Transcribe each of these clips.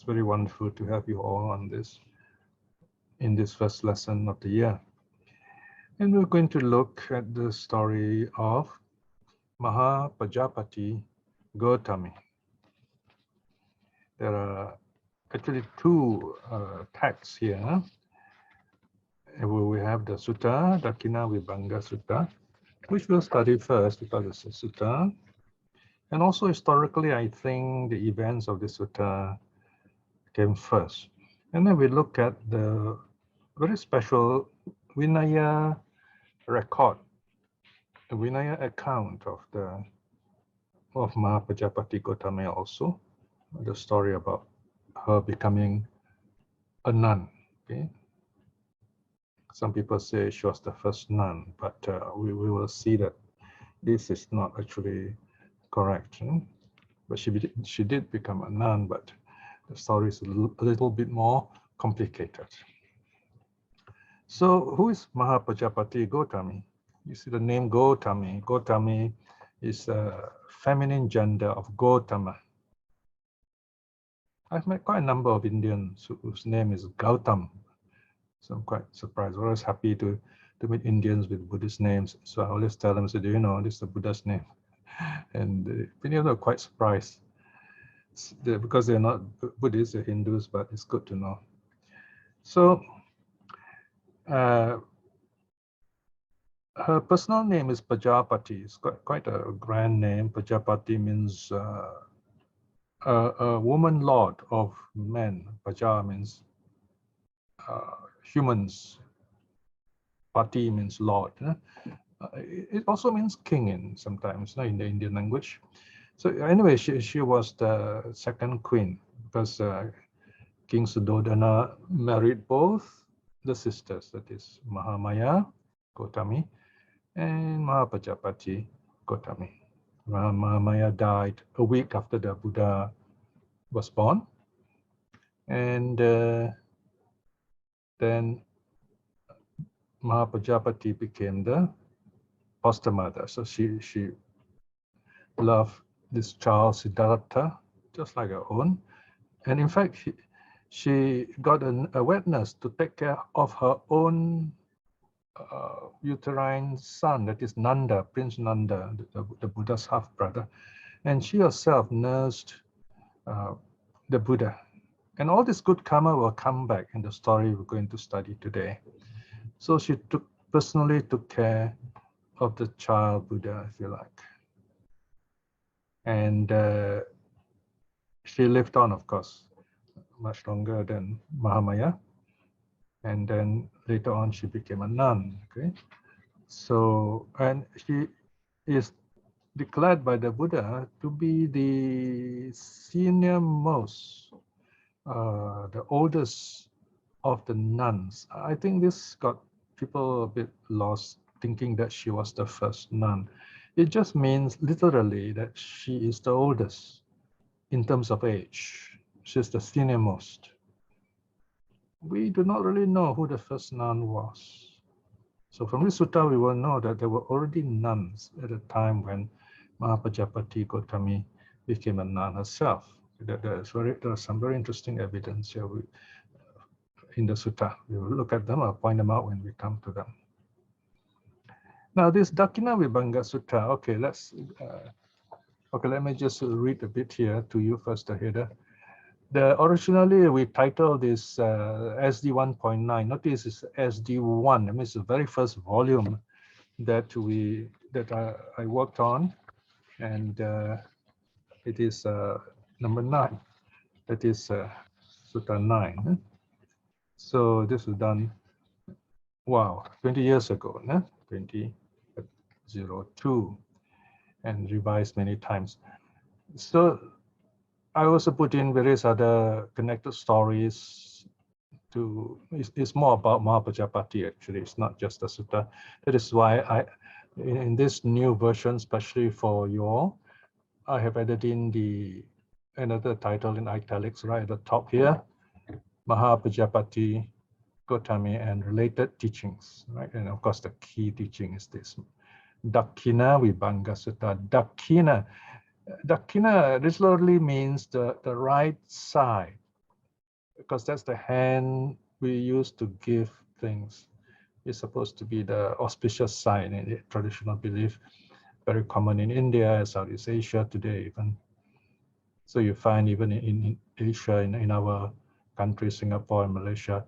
It's very wonderful to have you all on this, in this first lesson of the year. And we're going to look at the story of Mahā Pajāpatī Gotamī. There are actually two texts here. We have the Sutta, Dakkhina Vibhanga Sutta, which we'll study first because it's a Sutta. And also historically, I think the events of the Sutta came first. And then we look at the very special Vinaya record, the Vinaya account of Mahā Pajāpatī Gotamī also, the story about her becoming a nun. Okay. Some people say she was the first nun, but we will see that this is not actually correct. But she did become a nun, but the story is a little bit more complicated. So who is Mahā Pajāpatī Gotamī? You see the name Gotami. Gotami is a feminine gender of Gotama. I've met quite a number of Indians whose name is Gautam. So I'm quite surprised. I'm always happy to meet Indians with Buddhist names. So I always tell them, do you know, this is the Buddha's name? And many of them are quite surprised because they're not Buddhists, they're Hindus, but it's good to know. So her personal name is Pajapati. It's quite a grand name. Pajapati means a woman lord of men. Paja means humans. Pati means lord. It also means king sometimes in the Indian language. So anyway, she was the second queen because King Suddhodana married both the sisters, that is Mahamaya Gotami and Mahā Pajāpatī Gotamī. Mahamaya died a week after the Buddha was born, and then Mahā Pajāpatī became the foster mother. So she loved this child Siddhartha just like her own, and in fact she got a witness to take care of her own uterine son, that is Nanda, Prince Nanda, the Buddha's half-brother. And she herself nursed the Buddha. And all this good karma will come back in the story we're going to study today. So she personally took care of the child Buddha, if you like. And she lived on, of course, much longer than Mahamaya. And then later on, she became a nun. Okay, so and she is declared by the Buddha to be the senior most, the oldest of the nuns. I think this got people a bit lost, thinking that she was the first nun. It just means literally that she is the oldest in terms of age. She's the senior most. We do not really know who the first nun was. So from this sutta, we will know that there were already nuns at the time when Mahā Pajāpatī Gotamī became a nun herself. There are some very interesting evidence here in the sutta. We will look at them. I'll point them out when we come to them. Now this Dakkhina Vibhanga Sutta. Okay, let me just read a bit here to you first, the header. Originally, we titled this SD 1.9. Notice it's SD1. I mean, it's the very first volume that I worked on, and it is number 9. That is Sutta 9. So this was done, wow, 20 years ago, 2002, and revised many times. So I also put in various other connected stories it's more about Mahā Pajāpatī actually. It's not just the sutta. That is why in this new version, especially for you all, I have added in another title in italics right at the top here, Mahā Pajāpatī Gotamī and related teachings, right? And of course, the key teaching is this, Dakkhina Vibhanga Sutta. Dakkhina literally means the right side because that's the hand we use to give things. It's supposed to be the auspicious sign in the traditional belief, very common in India, Southeast Asia today even. So you find even in Asia, in our country, Singapore and Malaysia,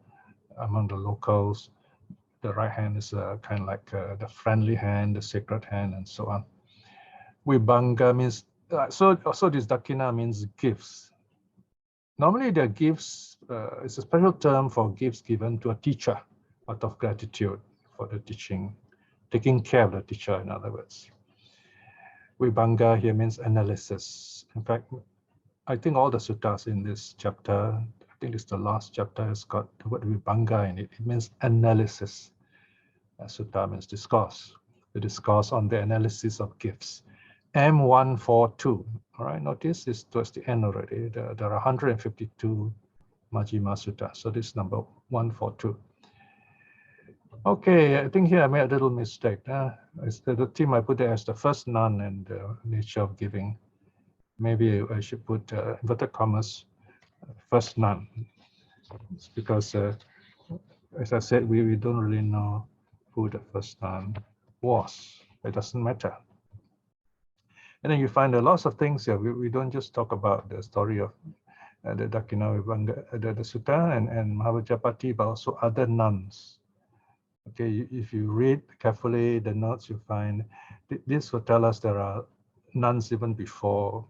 among the locals, the right hand is kind of like the friendly hand, the sacred hand, and so on. Vibhanga means, so this Dakkhiṇa means gifts. Normally the gifts, it's a special term for gifts given to a teacher out of gratitude for the teaching, taking care of the teacher, in other words. Vibhanga here means analysis. In fact, I think all the suttas in this chapter, I think it's the last chapter, has got the word Vibhanga in it. It means analysis. Sutta means discourse. The discourse on the analysis of gifts. M142. All right, notice it's towards the end already. There are 152 Majjhima Sutta. So this is number 142. Okay, I think here I made a little mistake. The theme I put there as the first nun and the nature of giving. Maybe I should put inverted commas, first nun. It's because, as I said, we don't really know who the first nun was. It doesn't matter. And then you find lots of things here. We don't just talk about the story of the Dakkhiṇa Vibhaṅga, the Sutta and Mahā Pajāpatī, but also other nuns. Okay, if you read carefully the notes, you find this will tell us there are nuns even before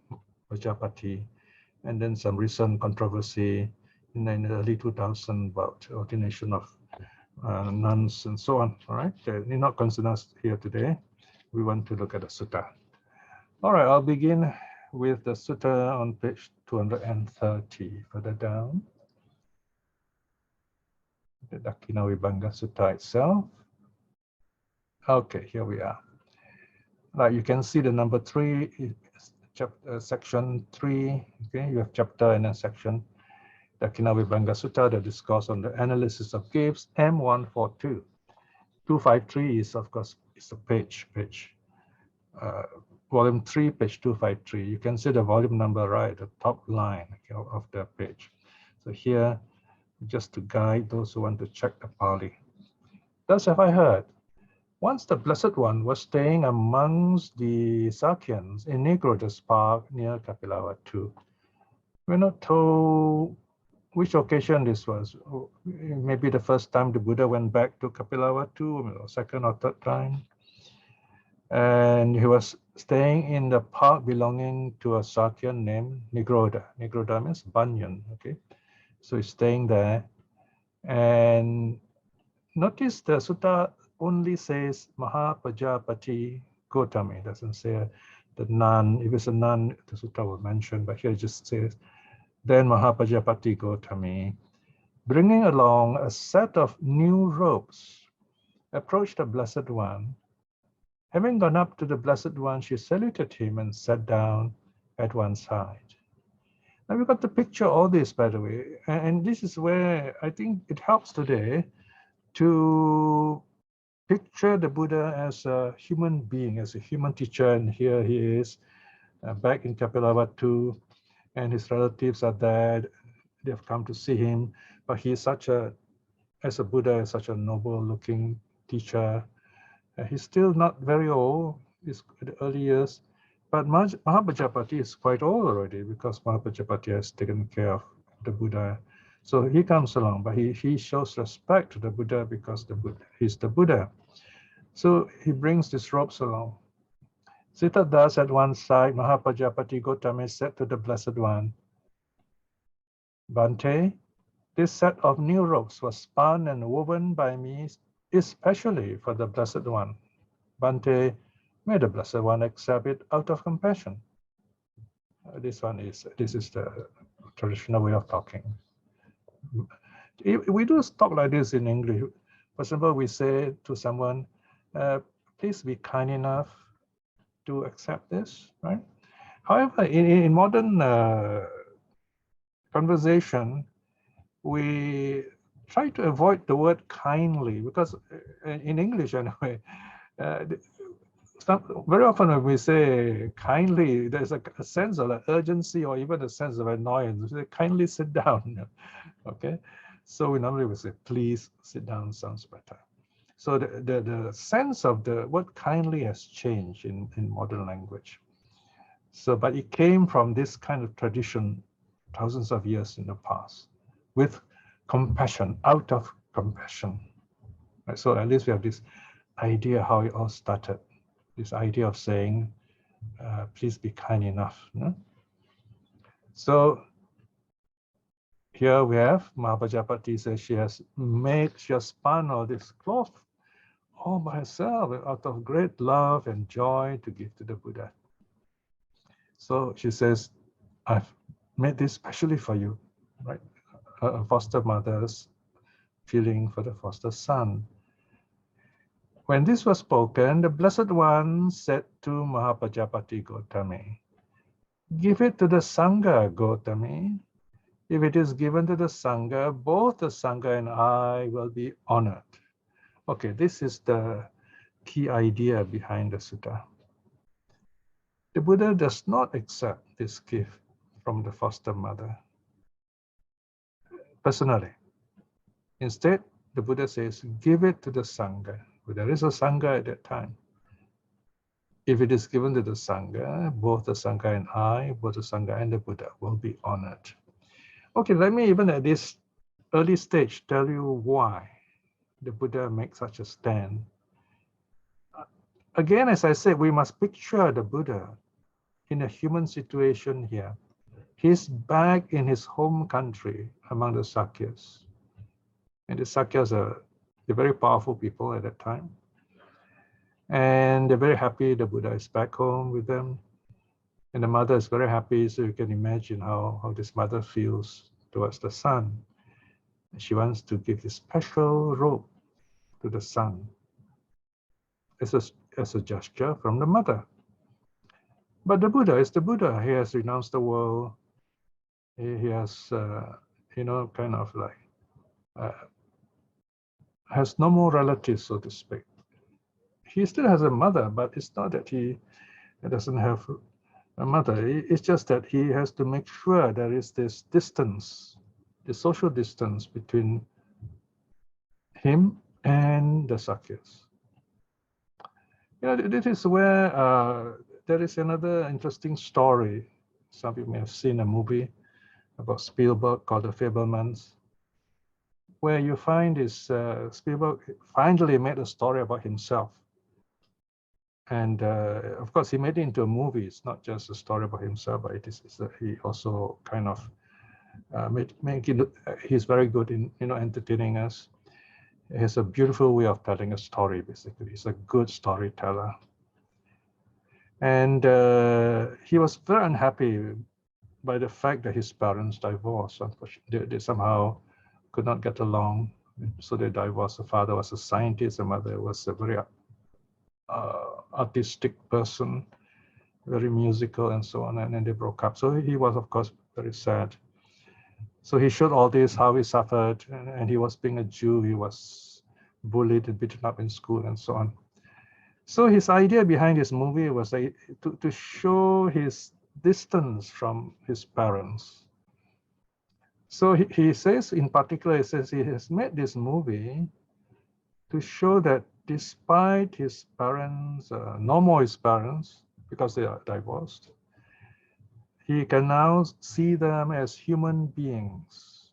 Pajapati, and then some recent controversy in the early 2000s about ordination of nuns and so on. All right, they need not concern us here today. We want to look at the sutta. All right, I'll begin with the sutta on page 230, further down. The Dakkhiṇa Vibhaṅga Sutta itself. Okay, here we are. Now you can see the number 3, chapter, section 3. Okay, you have chapter and a section. Dakkhiṇa Vibhaṅga Sutta, the discourse on the analysis of gifts, M142. 253 is, of course, is a page. Volume 3, page 253. You can see the volume number right at the top line of the page. So here, just to guide those who want to check the Pali. Thus have I heard. Once the Blessed One was staying amongst the Sakyans in Nigroda's park near Kapilavatthu. We're not told which occasion this was. Maybe the first time the Buddha went back to Kapilavatthu, second or third time. And he was staying in the park belonging to a Sakyan named Nigroda. Nigroda means banyan, okay? So he's staying there. And notice the sutta only says Mahā Pajāpatī Gotamī. It doesn't say the nun. If it's a nun, the sutta will mention, but here it just says, then Mahā Pajāpatī Gotamī, bringing along a set of new robes, approached the Blessed One. Having gone up to the Blessed One, she saluted him and sat down at one side. Now we've got to picture all this, by the way, and this is where I think it helps today to picture the Buddha as a human being, as a human teacher, and here he is back in Kapilavatthu, and his relatives are there. They have come to see him, but he is such a, as a Buddha, such a noble-looking teacher. He's still not very old, he's in the early years, but Mahā Pajāpatī is quite old already because Mahā Pajāpatī has taken care of the Buddha. So he comes along, but he shows respect to the Buddha because he's the Buddha. So he brings these robes along. Seated thus at one side, Mahā Pajāpatī Gotamī said to the Blessed One, Bhante, this set of new robes was spun and woven by me especially for the Blessed One. Bhante, may the Blessed One accept it out of compassion. This is the traditional way of talking. We do talk like this in English. For example, we say to someone, please be kind enough to accept this, right? However, in modern conversation, we try to avoid the word kindly because in English anyway, very often when we say kindly, there's a sense of like urgency or even a sense of annoyance. We say, kindly sit down. Okay, so we normally would say, please sit down sounds better. So the sense of the word kindly has changed in modern language. So, but it came from this kind of tradition thousands of years in the past with compassion, out of compassion. Right? So at least we have this idea how it all started. This idea of saying, please be kind enough. No? So here we have Mahā Pajāpatī says she has spun all this cloth all by herself out of great love and joy to give to the Buddha. So she says, I've made this specially for you, right? A foster mother's feeling for the foster son. When this was spoken, the Blessed One said to Mahā Pajāpatī Gotamī, give it to the Sangha, Gotami. If it is given to the Sangha, both the Sangha and I will be honored. Okay, this is the key idea behind the sutta. The Buddha does not accept this gift from the foster mother personally. Instead, the Buddha says, give it to the Sangha. There is a Sangha at that time. If it is given to the Sangha, both the Sangha and I, both the Sangha and the Buddha will be honored. Okay, let me even at this early stage tell you why the Buddha makes such a stand. Again, as I said, we must picture the Buddha in a human situation here. He's back in his home country among the Sakyas. And the Sakyas are very powerful people at that time. And they're very happy the Buddha is back home with them. And the mother is very happy, so you can imagine how this mother feels towards the son. She wants to give this special robe to the son as a gesture from the mother. But the Buddha is the Buddha. He has renounced the world. He has, kind of like, has no more relatives, so to speak. He still has a mother, but it's not that he doesn't have a mother. It's just that he has to make sure there is this distance, the social distance between him and the Sakyas. This is where there is another interesting story. Some of you may have seen a movie about Spielberg called The Fabelmans, where you find this Spielberg finally made a story about himself. And of course, he made it into a movie. It's not just a story about himself, but he also kind of he's very good in entertaining us. He has a beautiful way of telling a story, basically. He's a good storyteller. And he was very unhappy by the fact that his parents divorced. Unfortunately, they somehow could not get along, so they divorced. The father was a scientist, the mother was a very artistic person, very musical and so on, and then they broke up. So he was, of course, very sad. So he showed all this, how he suffered, and he was being a Jew, he was bullied and beaten up in school and so on. So his idea behind this movie was to show his distance from his parents. So he says, in particular, he says he has made this movie to show that despite his parents, no more his parents, because they are divorced, he can now see them as human beings.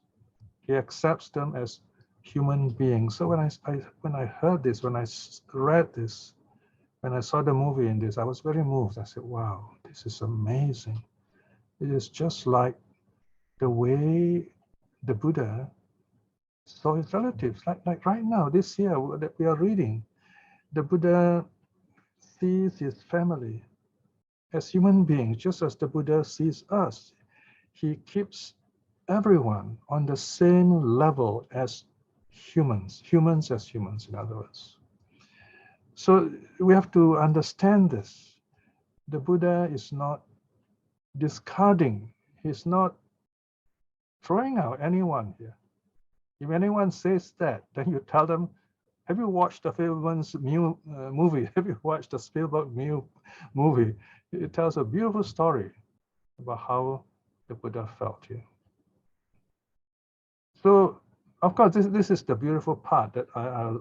He accepts them as human beings. So when I heard this, when I read this, when I saw the movie in this, I was very moved. I said, wow, this is amazing. It is just like the way the Buddha saw his relatives. Like right now, this year that we are reading, the Buddha sees his family as human beings, just as the Buddha sees us. He keeps everyone on the same level as humans as humans, in other words. So we have to understand this. The Buddha is not discarding, he's not throwing out anyone here. If anyone says that, then you tell them, Have you watched the Spielberg's movie? Have you watched the Spielberg movie? It tells a beautiful story about how the Buddha felt here. So, of course, this is the beautiful part that I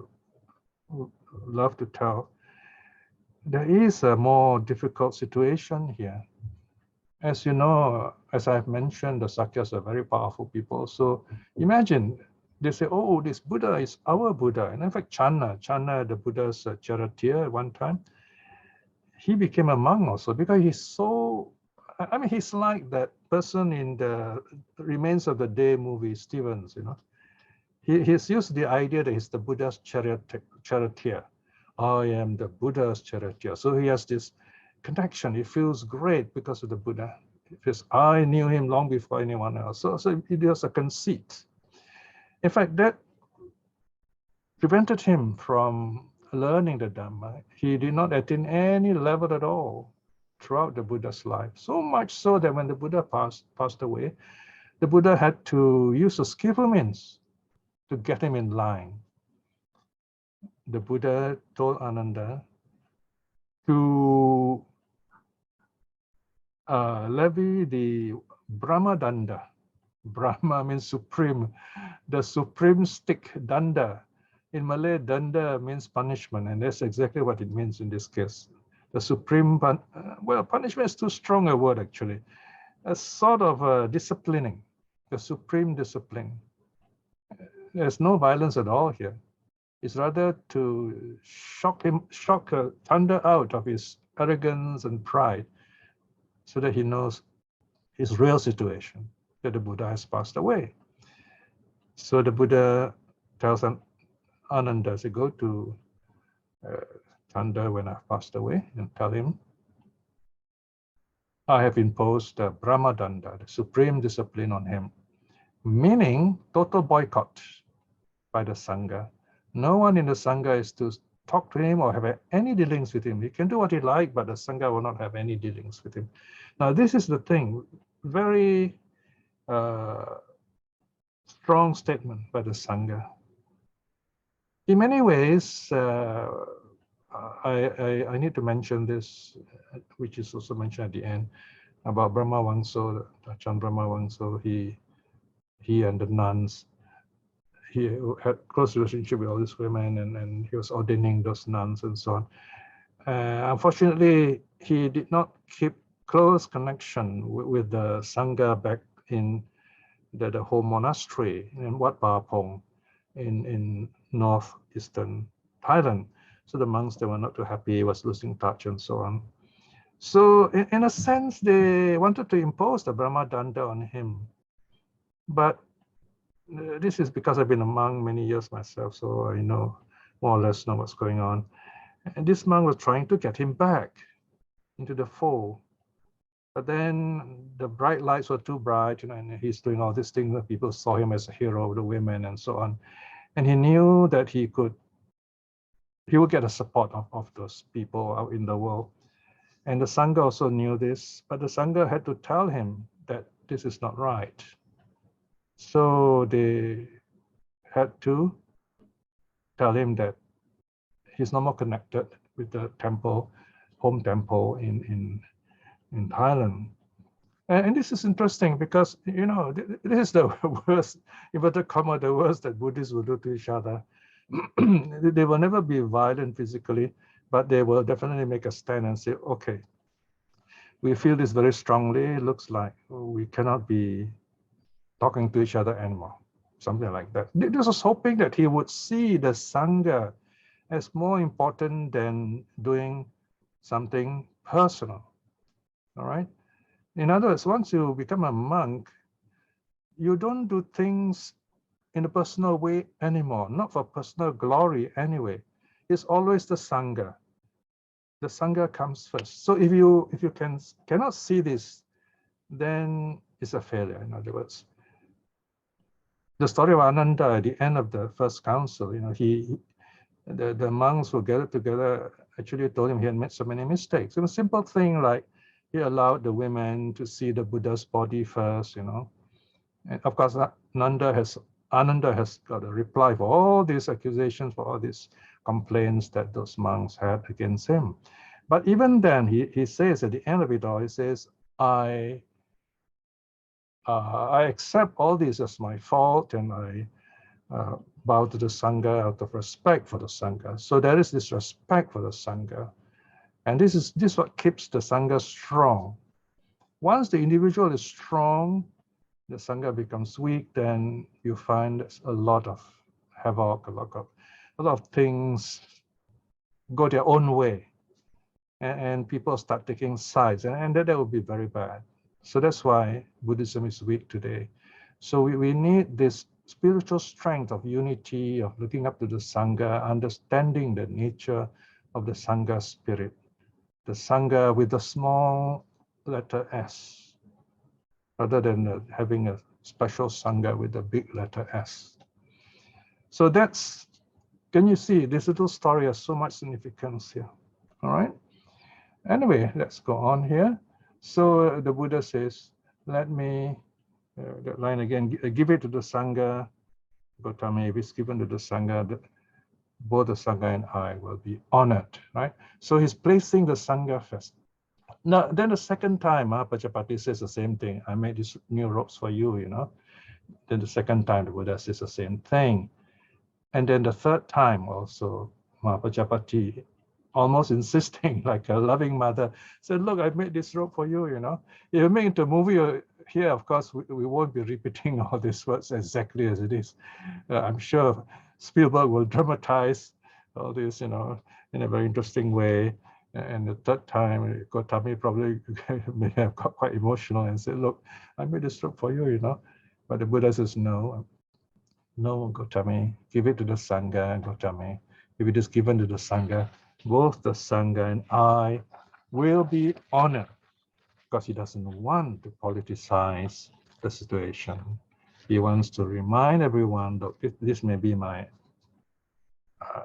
love to tell. There is a more difficult situation here. As you know, as I've mentioned, the Sakyas are very powerful people. So imagine they say, oh, this Buddha is our Buddha. And in fact, Channa, the Buddha's charioteer at one time, he became a monk also because he's so, I mean, he's like that person in the Remains of the Day movie, Stevens, you know. He's used the idea that he's the Buddha's charioteer. I am the Buddha's charioteer. So he has this connection. He feels great because of the Buddha. Because I knew him long before anyone else. So it was a conceit. In fact, that prevented him from learning the Dhamma. He did not attain any level at all throughout the Buddha's life. So much so that when the Buddha passed away, the Buddha had to use a skillful means to get him in line. The Buddha told Ananda to levy the Brahma Danda. Brahma means supreme, the supreme stick, Danda. In Malay, Danda means punishment, and that's exactly what it means in this case. The supreme, well, punishment is too strong a word actually. A sort of disciplining, the supreme discipline. There's no violence at all here. It's rather to shock thunder out of his arrogance and pride so that he knows his real situation, that the Buddha has passed away. So the Buddha tells Ananda to go to Thanda when I've passed away and tell him, I have imposed the Brahma Danda, the supreme discipline on him, meaning total boycott by the Sangha. No one in the Sangha is to talk to him or have any dealings with him. He can do what he likes, but the Sangha will not have any dealings with him. Now, this is the thing, very strong statement by the Sangha. In many ways, I need to mention this, which is also mentioned at the end, about Brahmavamso, Ajahn Brahmavamso. He and the nuns, he had close relationship with all these women, and he was ordaining those nuns and so on. Unfortunately, he did not keep close connection with the Sangha back in the whole monastery in Wat Pa Phong in northeastern Thailand. So the monks, they were not too happy, he was losing touch and so on. So in a sense, they wanted to impose the Brahma Danda on him. But this is because I've been a monk many years myself, so I know more or less know what's going on. And this monk was trying to get him back into the fold. But then the bright lights were too bright, you know, and he's doing all these things that people saw him as a hero of the women and so on. And he knew that he would get the support of those people out in the world. And the Sangha also knew this, but the Sangha had to tell him that this is not right. So they had to tell him that he's no more connected with the temple, home temple in Thailand. And this is interesting because, you know, this is the worst, inverted comma, the worst that Buddhists will do to each other. They will never be violent physically, but they will definitely make a stand and say, okay, we feel this very strongly. It looks like we cannot be talking to each other anymore, something like that. This was hoping that he would see the Sangha as more important than doing something personal, all right? In other words, once you become a monk, you don't do things in a personal way anymore, not for personal glory anyway. It's always the Sangha. The Sangha comes first. So if you cannot see this, then it's a failure, in other words. The story of Ananda at the end of the first council, you know, the monks who gathered together actually told him he had made so many mistakes. It was a simple thing like he allowed the women to see the Buddha's body first, you know. And of course, Nanda has Ananda has got a reply for all these accusations, for all these complaints that those monks had against him. But even then, he says at the end of it all, he says, I accept all this as my fault, and I bow to the Sangha out of respect for the Sangha. So there is this respect for the Sangha. And this is what keeps the Sangha strong. Once the individual is strong, the Sangha becomes weak, then you find a lot of havoc, a lot of things go their own way. And people start taking sides, and that would be very bad. So that's why Buddhism is weak today. So we need this spiritual strength of unity, of looking up to the Sangha, understanding the nature of the Sangha spirit. The Sangha with the small letter S, rather than having a special Sangha with a big letter S. So that's, can you see, this little story has so much significance here, all right? Anyway, let's go on here. So the Buddha says, let me, that line again, give it to the Sangha, Gotami, if it's given to the Sangha, both the Sangha and I will be honored, right? So he's placing the Sangha first. Now, then the second time, Mahā Pajāpatī says the same thing. I made these new robes for you, you know. Then the second time, the Buddha says the same thing. And then the third time also, Mahā Pajāpatī, almost insisting, like a loving mother, said, look, I made this robe for you, you know. If you make it a movie here, of course, we won't be repeating all these words exactly as it is. I'm sure Spielberg will dramatize all this, you know, in a very interesting way. And the third time, Gotami probably may have got quite emotional and said, look, I made this robe for you, you know. But the Buddha says, no, Gotami, give it to the Sangha, Gotami. If it is given to the Sangha, both the Sangha and I will be honored, because he doesn't want to politicize the situation. He wants to remind everyone that this may be my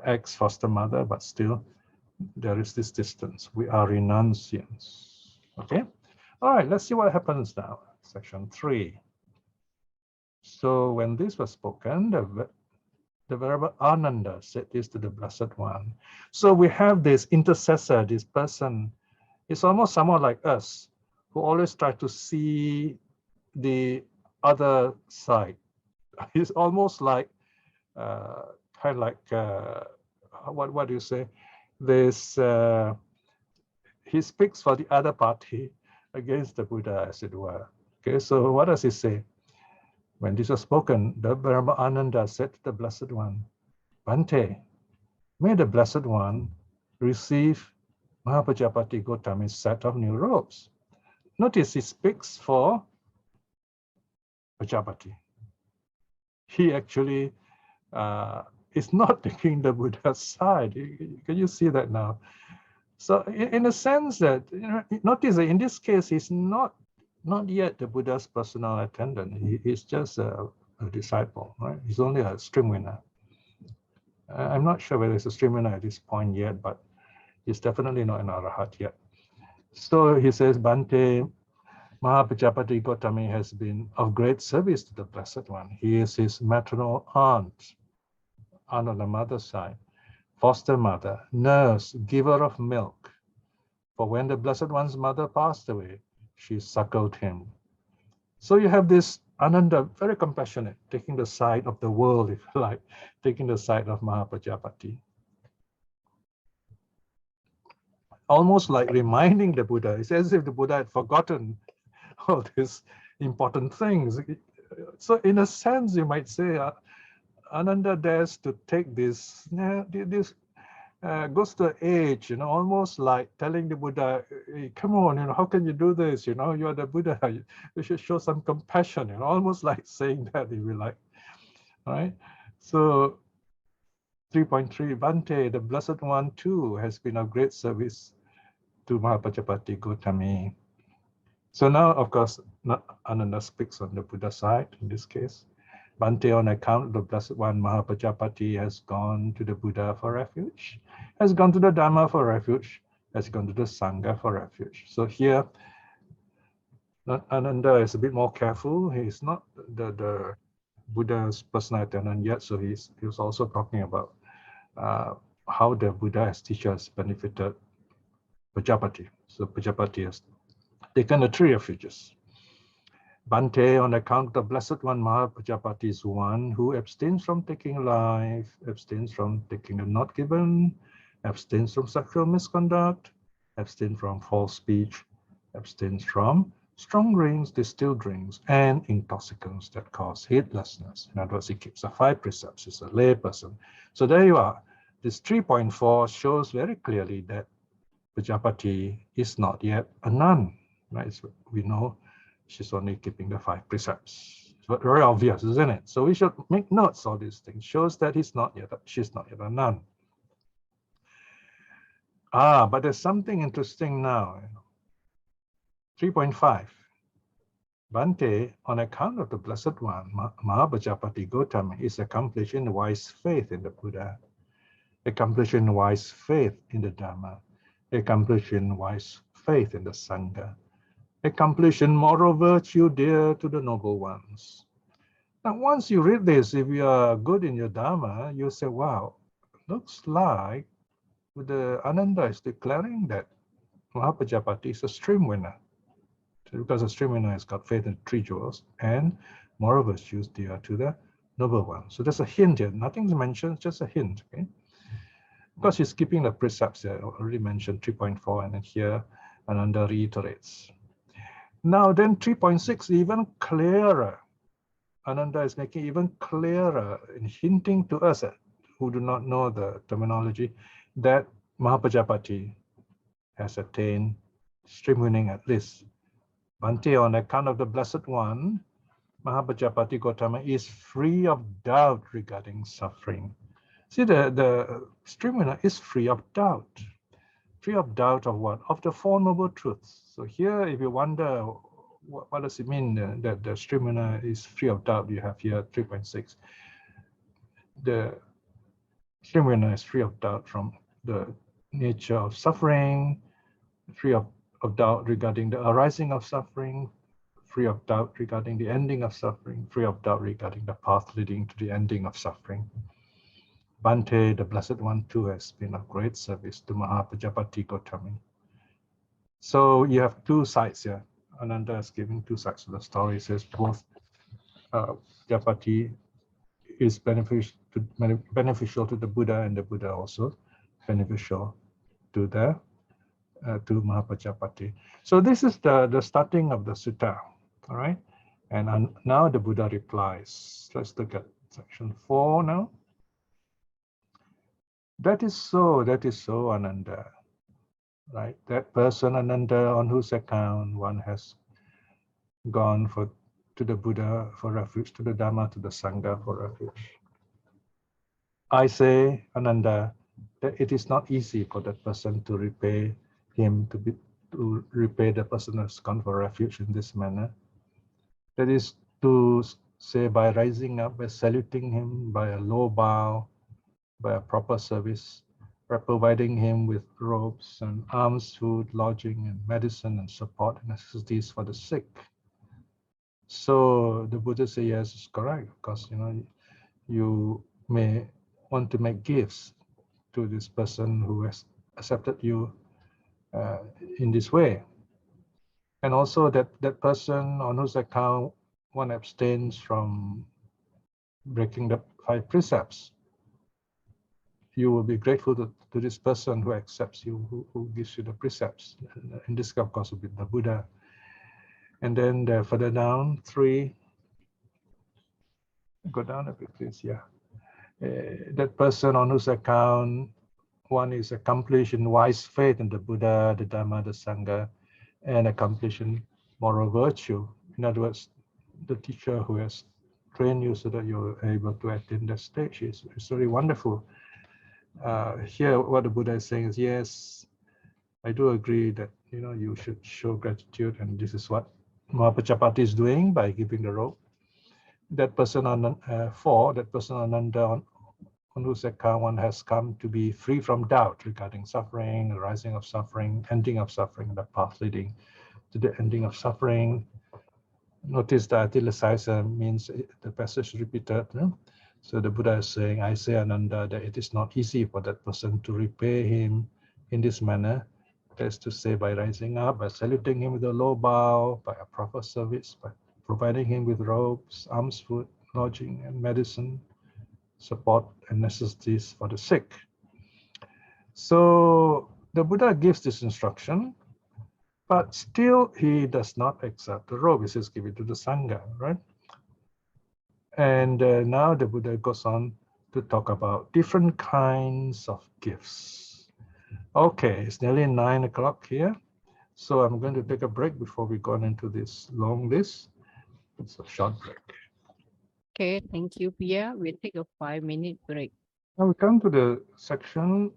ex-foster mother, but still there is this distance. We are renunciants. Okay? All right, let's see what happens now. Section 3. So when this was spoken, the Venerable Ananda said this to the Blessed One. So we have this intercessor, this person. It's almost someone like us, who always try to see the other side. He's almost like, kind of like, what do you say? This, he speaks for the other party against the Buddha, as it were. Okay, so what does he say? When this was spoken, the Venerable Ananda said to the Blessed One, Bhante, may the Blessed One receive Mahā Pajāpatī Gotami's set of new robes. Notice he speaks for Pajapati. He actually is not taking the Buddha's side. Can you see that now? So in a sense that, you know, notice that in this case, he's not yet the Buddha's personal attendant. He's just a disciple, right? He's only a stream winner. I'm not sure whether he's a stream winner at this point yet, but he's definitely not an Arahat yet. So he says, Bhante, Mahā Pajāpatī Gotamī has been of great service to the Blessed One. He is his maternal aunt on the mother's side, foster mother, nurse, giver of milk. For when the Blessed One's mother passed away, she suckled him. So you have this Ananda, very compassionate, taking the side of the world, if you like, taking the side of Mahā Pajāpatī. Almost like reminding the Buddha. It's as if the Buddha had forgotten all these important things. So in a sense, you might say, Ananda dares to take this goes to the age, you know, almost like telling the Buddha, hey, come on, you know, how can you do this? You know, you are the Buddha, you should show some compassion, you know, almost like saying that, if you like, all right? So 3.3, Bhante, the Blessed One too, has been of great service to Mahā Pajāpatī Gotamī. So now, of course, Ananda speaks on the Buddha side in this case. Bhante, on account of the Blessed One, Mahā Pajāpatī has gone to the Buddha for refuge, has gone to the Dhamma for refuge, has gone to the Sangha for refuge. So here, Ananda is a bit more careful. He's not the Buddha's personality and yet, so he was also talking about how the Buddha as teacher has benefited Pajapati. So Pajapati has taken the 3 refuges. Bhante, on account of the Blessed One, Mahā Pajāpatī is one who abstains from taking life, abstains from taking a not given, abstains from sexual misconduct, abstains from false speech, abstains from strong drinks, distilled drinks, and intoxicants that cause heedlessness. In other words, he keeps the 5 precepts. He's a lay person. So there you are. This 3.4 shows very clearly that Pajapati is not yet a nun. Right? So we know she's only keeping the 5 precepts. It's very obvious, isn't it? So we should make notes of these things. Shows that she's not yet a nun. But there's something interesting now. 3.5. Bhante, on account of the Blessed One, Mahā Pajāpatī Gotamī, is accomplished in wise faith in the Buddha, accomplished in wise faith in the Dhamma, accomplished in wise faith in the Sangha, accomplished in moral virtue dear to the noble ones. Now, once you read this, if you are good in your Dhamma, you say, wow, looks like the Ananda is declaring that Mahā Pajapati is a stream winner. Because a stream winner has got faith in 3 jewels and moral virtues dear to the noble ones. So there's a hint here. Nothing's mentioned, just a hint. Okay? Because he's keeping the precepts here. I already mentioned 3.4, and then here Ananda reiterates. Now then 3.6, even clearer. Ananda is making even clearer in hinting to us who do not know the terminology that Mahā Pajapati has attained stream winning at least. Bhante, on account of the Blessed One, Mahā Pajāpatī Gotamī is free of doubt regarding suffering. See, the stream winner is free of doubt. Free of doubt of what? Of the 4 noble truths. So here, if you wonder, what does it mean that the stream winner is free of doubt? You have here 3.6. The stream winner is free of doubt from the nature of suffering, free of doubt regarding the arising of suffering, free of doubt regarding the ending of suffering, free of doubt regarding the path leading to the ending of suffering. Bhante, the Blessed One, too, has been of great service to Mahā Pajāpatī Gotamī. So you have 2 sides here. Ananda is giving 2 sides of the story. It says both Pajapati is beneficial to the Buddha, and the Buddha also beneficial to the to Mahā Pajapati. So this is the starting of the sutta, all right? And now the Buddha replies. Let's look at section 4 now. That is so, Ananda, right? That person, Ananda, on whose account one has gone to the Buddha for refuge, to the Dhamma, to the Sangha for refuge. I say, Ananda, that it is not easy for that person to repay him, to repay the person who has gone for refuge in this manner. That is to say, by rising up, by saluting him, by a low bow, by a proper service, by providing him with robes and alms, food, lodging, and medicine, and support and necessities for the sick. So the Buddha says, yes, it's correct, because you may want to make gifts to this person who has accepted you in this way. And also that person on whose account one abstains from breaking the 5 precepts. You will be grateful to this person who accepts you, who gives you the precepts. In this case, of course, will be the Buddha. And then further down, 3. Go down a bit, please. Yeah. That person on whose account one is accomplished in wise faith in the Buddha, the Dhamma, the Sangha, and accomplished in moral virtue. In other words, the teacher who has trained you so that you're able to attain that stage is very wonderful. Here, what the Buddha is saying is, yes, I do agree that you should show gratitude, and this is what Mahā Pajapati is doing by giving the robe. That person Ananda, on whose account one has come to be free from doubt regarding suffering, the rising of suffering, ending of suffering, the path leading to the ending of suffering. Notice that italicized means the passage repeated. So the Buddha is saying, I say, Ananda, that it is not easy for that person to repay him in this manner. That is to say, by rising up, by saluting him with a low bow, by a proper service, by providing him with robes, alms, food, lodging, and medicine, support, and necessities for the sick. So the Buddha gives this instruction, but still he does not accept the robe. He says, give it to the Sangha, right? And now the Buddha goes on to talk about different kinds of gifts. Okay, it's nearly 9 o'clock here. So I'm going to take a break before we go on into this long list. It's a short break. Okay, thank you, Piya. We'll take a 5-minute break. Now we come to the section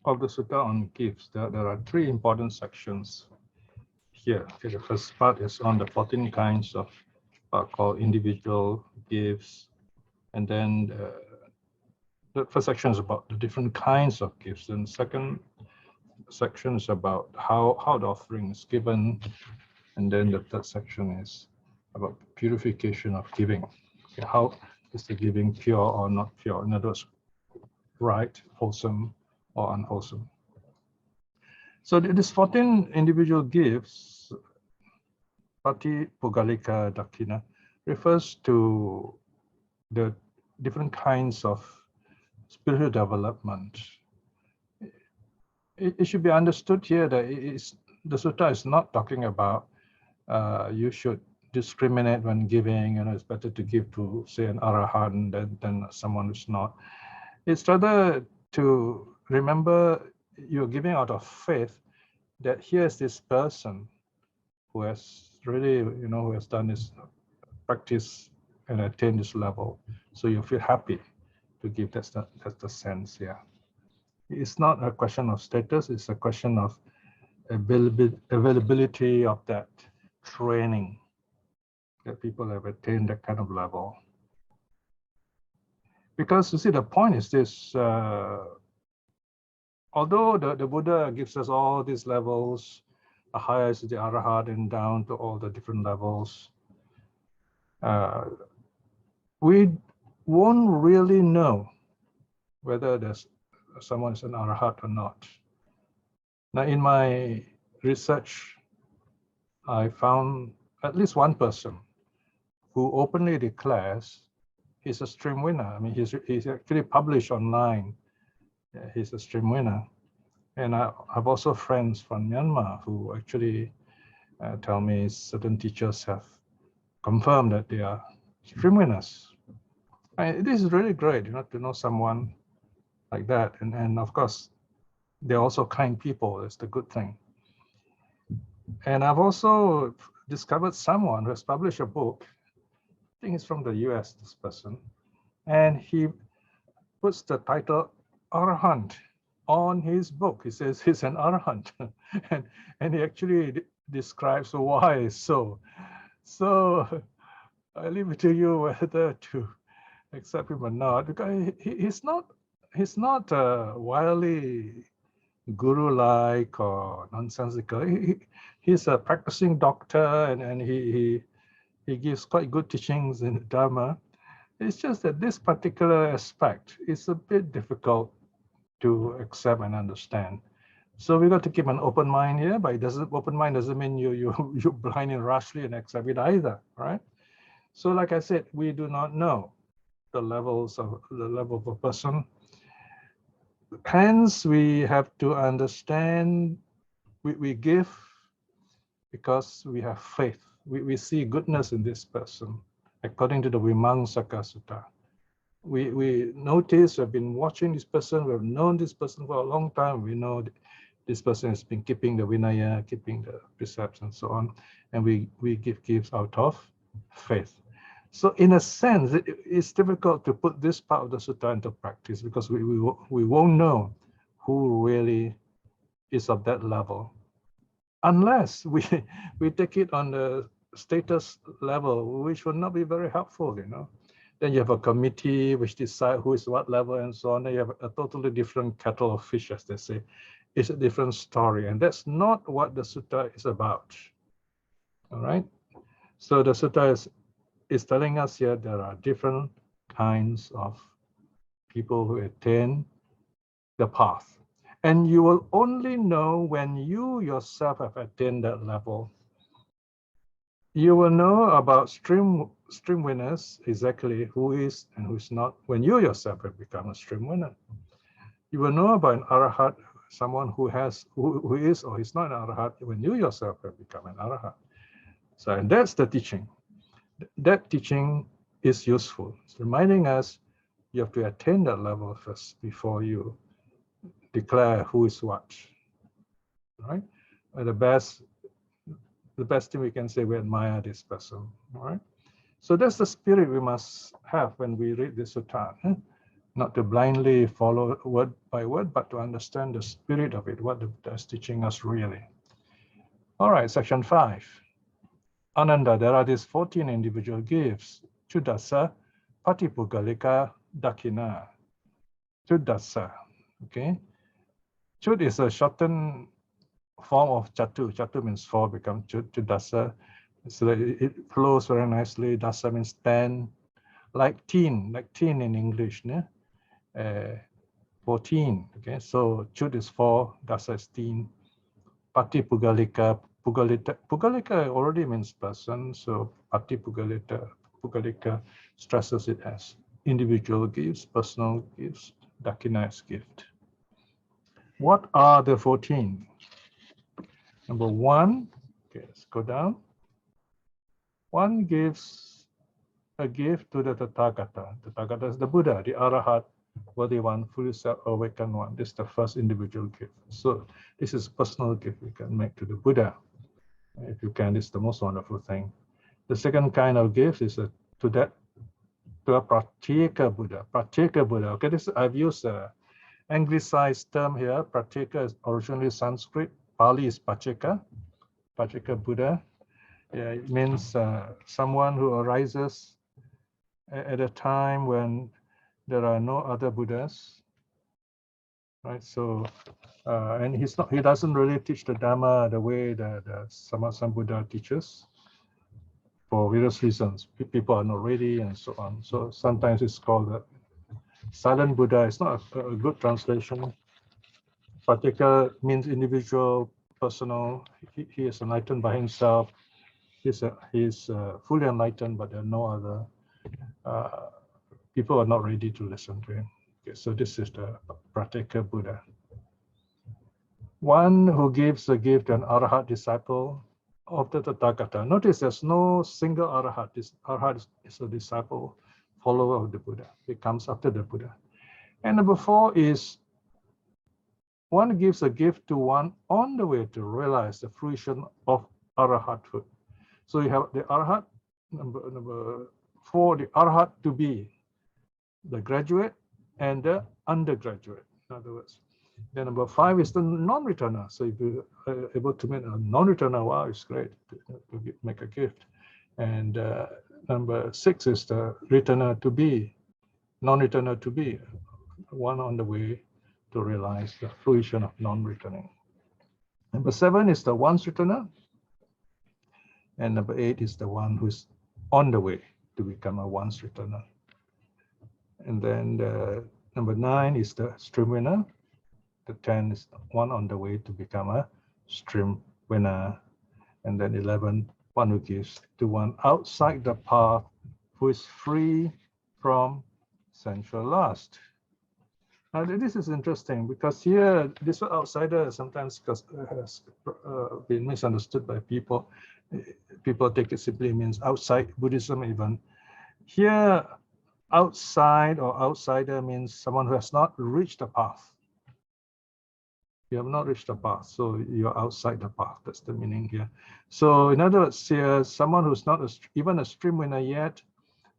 of the sutta on gifts. There are 3 important sections here. Okay, the first part is on the 14 kinds of called individual gifts. And then the first section is about the different kinds of gifts. And the second section is about how the offering is given. And then the third section is about purification of giving. Okay, how is the giving pure or not pure? In other words, right, wholesome, or unwholesome. So these 14 individual gifts, Pati Pugalika Dakkina, refers to the different kinds of spiritual development. It should be understood here that the sutta is not talking about you should discriminate when giving, it's better to give to, say, an arahant than someone who's not. It's rather to remember you're giving out of faith that here's this person who has really, who has done this practice and attained this level. So you feel happy to give. That's the sense here. It's not a question of status, it's a question of availability of that training that people have attained that kind of level. Because you see, the point is this, although the Buddha gives us all these levels, the highest is the Arahant and down to all the different levels, we won't really know whether there's someone is an Arahant or not. Now, in my research, I found at least one person who openly declares he's a stream winner. I mean, he's actually published online. He's a stream winner. And I have also friends from Myanmar who actually tell me certain teachers have confirmed that they are stream winners. And this is really great, to know someone like that. And of course, they're also kind people. That's the good thing. And I've also discovered someone who has published a book. I think it's from the US, this person. And he puts the title Arahant on his book. He says he's an Arahant. and he actually describes why so. So I leave it to you whether to accept him or not, because he's not wildly guru-like or nonsensical. He's a practicing doctor, and he gives quite good teachings in Dharma. It's just that this particular aspect is a bit difficult to accept and understand. So we got to keep an open mind here, but open mind doesn't mean you blind and rashly and accept it either, right? So like I said, we do not know the level of a person. Hence, we have to understand we give because we have faith. We see goodness in this person, according to the Vibhanga Sutta. We notice, we've been watching this person, we've known this person for a long time. We know this person has been keeping the Vinaya, keeping the precepts and so on. And we give gifts out of faith. So in a sense, it's difficult to put this part of the sutta into practice because we won't know who really is of that level, unless we take it on the status level, which will not be very helpful, Then you have a committee which decide who is what level and so on. Then you have a totally different kettle of fish, as they say. It's a different story, and that's not what the sutta is about. All right. So the sutta is telling us here there are different kinds of people who attain the path. And you will only know when you yourself have attained that level. You will know about stream winners, exactly who is and who is not, when you yourself have become a stream winner. You will know about an arahat, someone who is or is not an arahat, when you yourself have become an arahat. So, and that's the teaching. That teaching is useful. It's reminding us you have to attain that level first before you declare who is what. Right? And the best thing we can say, we admire this person. All right. So that's the spirit we must have when we read the sutta. Not to blindly follow word by word, but to understand the spirit of it, what the Buddha is teaching us really. All right, section 5. Ananda, there are these 14 individual gifts. Chudasa, Patipugalika, Dakkhiṇa. Chudasa, okay? Chud is a shortened form of chatu. Chatu means 4, becomes chudasa. So that it flows very nicely. Dasa means 10, like teen in English, ne? 14. Okay, so chud is 4, dasa is teen. Pati pugalika, pugalika already means person, so pati pugalika stresses it as individual gifts, personal gifts, Dakkhiṇa is gift. What are the 14? Number 1, okay, let's go down. 1 gives a gift to the Tathagata. The Tathagata is the Buddha, the Arahat, worthy one, fully self-awakened one. This is the first individual gift. So this is a personal gift we can make to the Buddha. If you can, this is the most wonderful thing. The second kind of gift is to a Pratyeka Buddha. Pratyeka Buddha. Okay, this I've used an anglicized term here. Pratyeka is originally Sanskrit. Pali is Pacheka. Pacheka Buddha. Yeah, it means someone who arises at a time when there are no other Buddhas, right? So, and he doesn't really teach the Dhamma the way that some Buddha teaches, for various reasons. People are not ready and so on. So sometimes it's called the silent Buddha. It's not a good translation. Pratyeka means individual, personal. He is enlightened by himself. He's fully enlightened, but there are no other people are not ready to listen to him. Okay, so this is the Pratyeka Buddha. One who gives a gift to an Arahat disciple of the Tathagata. Notice there's no single Arahat. This Arahat is a disciple, follower of the Buddha. It comes after the Buddha. And number 4 is one gives a gift to one on the way to realize the fruition of Arahathood. So you have the Arahat, number 4, the Arahat to be, the graduate and the undergraduate, in other words. Then number 5 is the non-returner. So if you are able to make a non-returner, wow, it's great to make a gift. And number 6 is the returner to be, non-returner to be, one on the way to realize the fruition of non-returning. Number 7 is the once returner. And number 8 is the one who's on the way to become a once returner. And then number 9 is the stream winner. The 10 is the one on the way to become a stream winner. And then 11, one who gives to one outside the path who is free from sensual lust. Now this is interesting because here this word outsider sometimes has been misunderstood by people. People take it simply means outside Buddhism even. Here, outside or outsider means someone who has not reached the path. You have not reached the path, so you're outside the path. That's the meaning here. So in other words, here, someone who's not even a stream winner yet,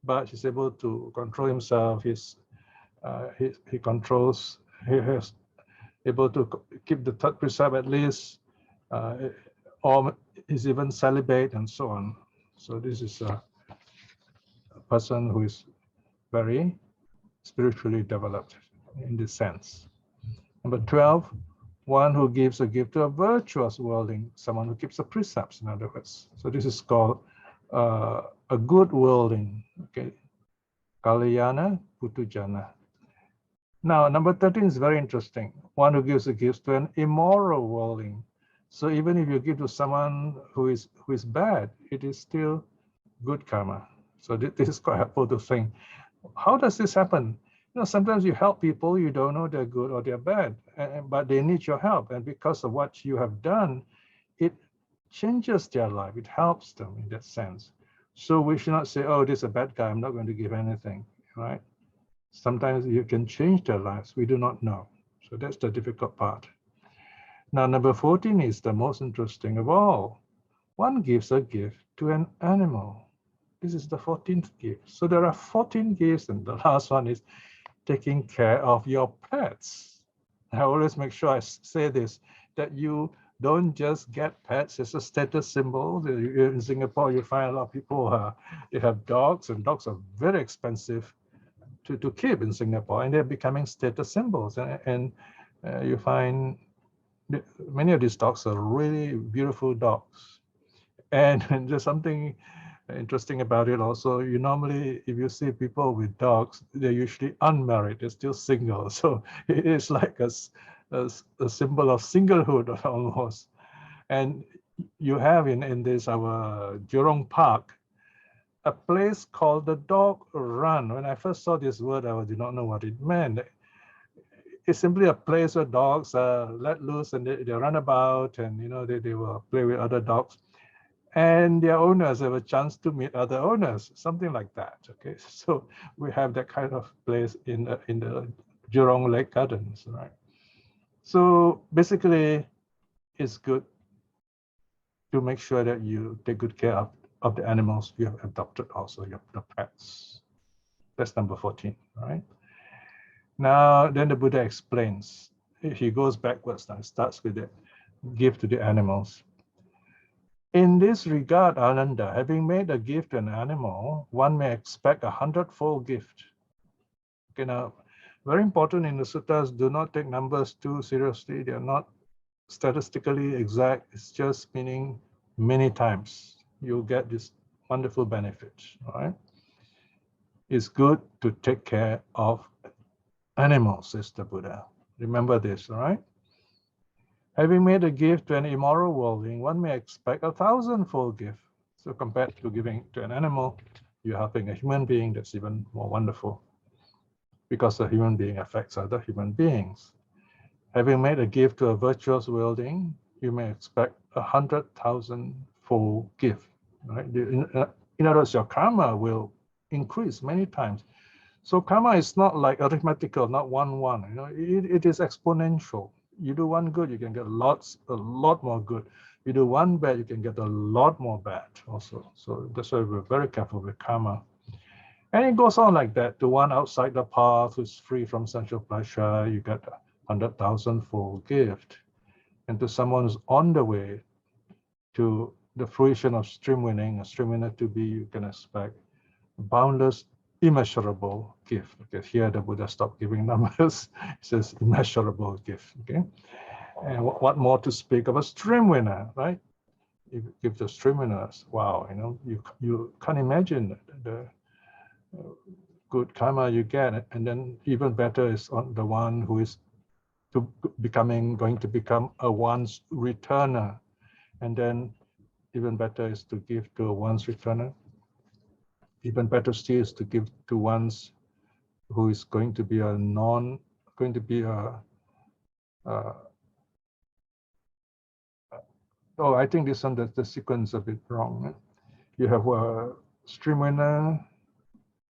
but he's able to control himself. He has able to keep the 3rd precept at least, or is even celibate and so on. So this is a person who is very spiritually developed in this sense. Number 12, one who gives a gift to a virtuous worldling, someone who keeps the precepts, in other words. So this is called a good worldling, okay, Kalyana Putujana. Now, number 13 is very interesting. One who gives a gift to an immoral worldling. So even if you give to someone who is bad, it is still good karma. So this is quite helpful to think. How does this happen? You know, sometimes you help people, you don't know they're good or they're bad, but they need your help. And because of what you have done, it changes their life. It helps them in that sense. So we should not say, oh, this is a bad guy, I'm not going to give anything, right? Sometimes you can change their lives. We do not know. So that's the difficult part. Now, number 14 is the most interesting of all. One gives a gift to an animal. This is the 14th gift. So there are 14 gifts, and the last one is taking care of your pets. I always make sure I say this, that you don't just get pets as a status symbol. In Singapore, you find a lot of people, they have dogs, and dogs are very expensive to keep in Singapore, and they're becoming status symbols. And you find many of these dogs are really beautiful dogs. And there's something interesting about it also. You normally, if you see people with dogs, they're usually unmarried, they're still single. So it is like a symbol of singlehood almost. And you have in this, our Jurong Park, a place called the Dog Run. When I first saw this word, I did not know what it meant. It's simply a place where dogs are let loose and they run about, and you know they will play with other dogs, and their owners have a chance to meet other owners, something like that. Okay, so we have that kind of place in the Jurong Lake Gardens, right? So basically, it's good to make sure that you take good care of the animals you have adopted, also the pets. That's number 14, right? Now, then the Buddha explains. He goes backwards now, starts with the gift to the animals. In this regard, Ananda, having made a gift to an animal, one may expect 100-fold gift. Okay, now, very important in the suttas, do not take numbers too seriously. They are not statistically exact. It's just meaning many times you'll get this wonderful benefit, all right? It's good to take care of animals, says the Buddha. Remember this, all right? Having made a gift to an immoral worldling, one may expect 1,000-fold gift. So compared to giving to an animal, you're helping a human being. That's even more wonderful, because a human being affects other human beings. Having made a gift to a virtuous worldling, you may expect 100,000-fold gift. Right? In other words, your karma will increase many times. So karma is not like arithmetical, not 1-1. You know, it is exponential. You do one good, you can get a lot more good. You do one bad, you can get a lot more bad also. So that's why we're very careful with karma. And it goes on like that. To one outside the path who's free from sensual pleasure, you get 100,000-fold gift. And to someone who's on the way to the fruition of stream winning, a stream winner to be, you can expect boundless, immeasurable gift. Okay, here the Buddha stopped giving numbers. It says immeasurable gift. Okay, and what more to speak of a stream winner, right? If you give the stream winners, wow, you know, you can't imagine the good karma you get, and then even better is on the one who is going to become a once returner, and then even better is to give to a once returner. Even better still is to give to ones who is going to be a oh, I think this one, the sequence a bit wrong. You have a stream winner,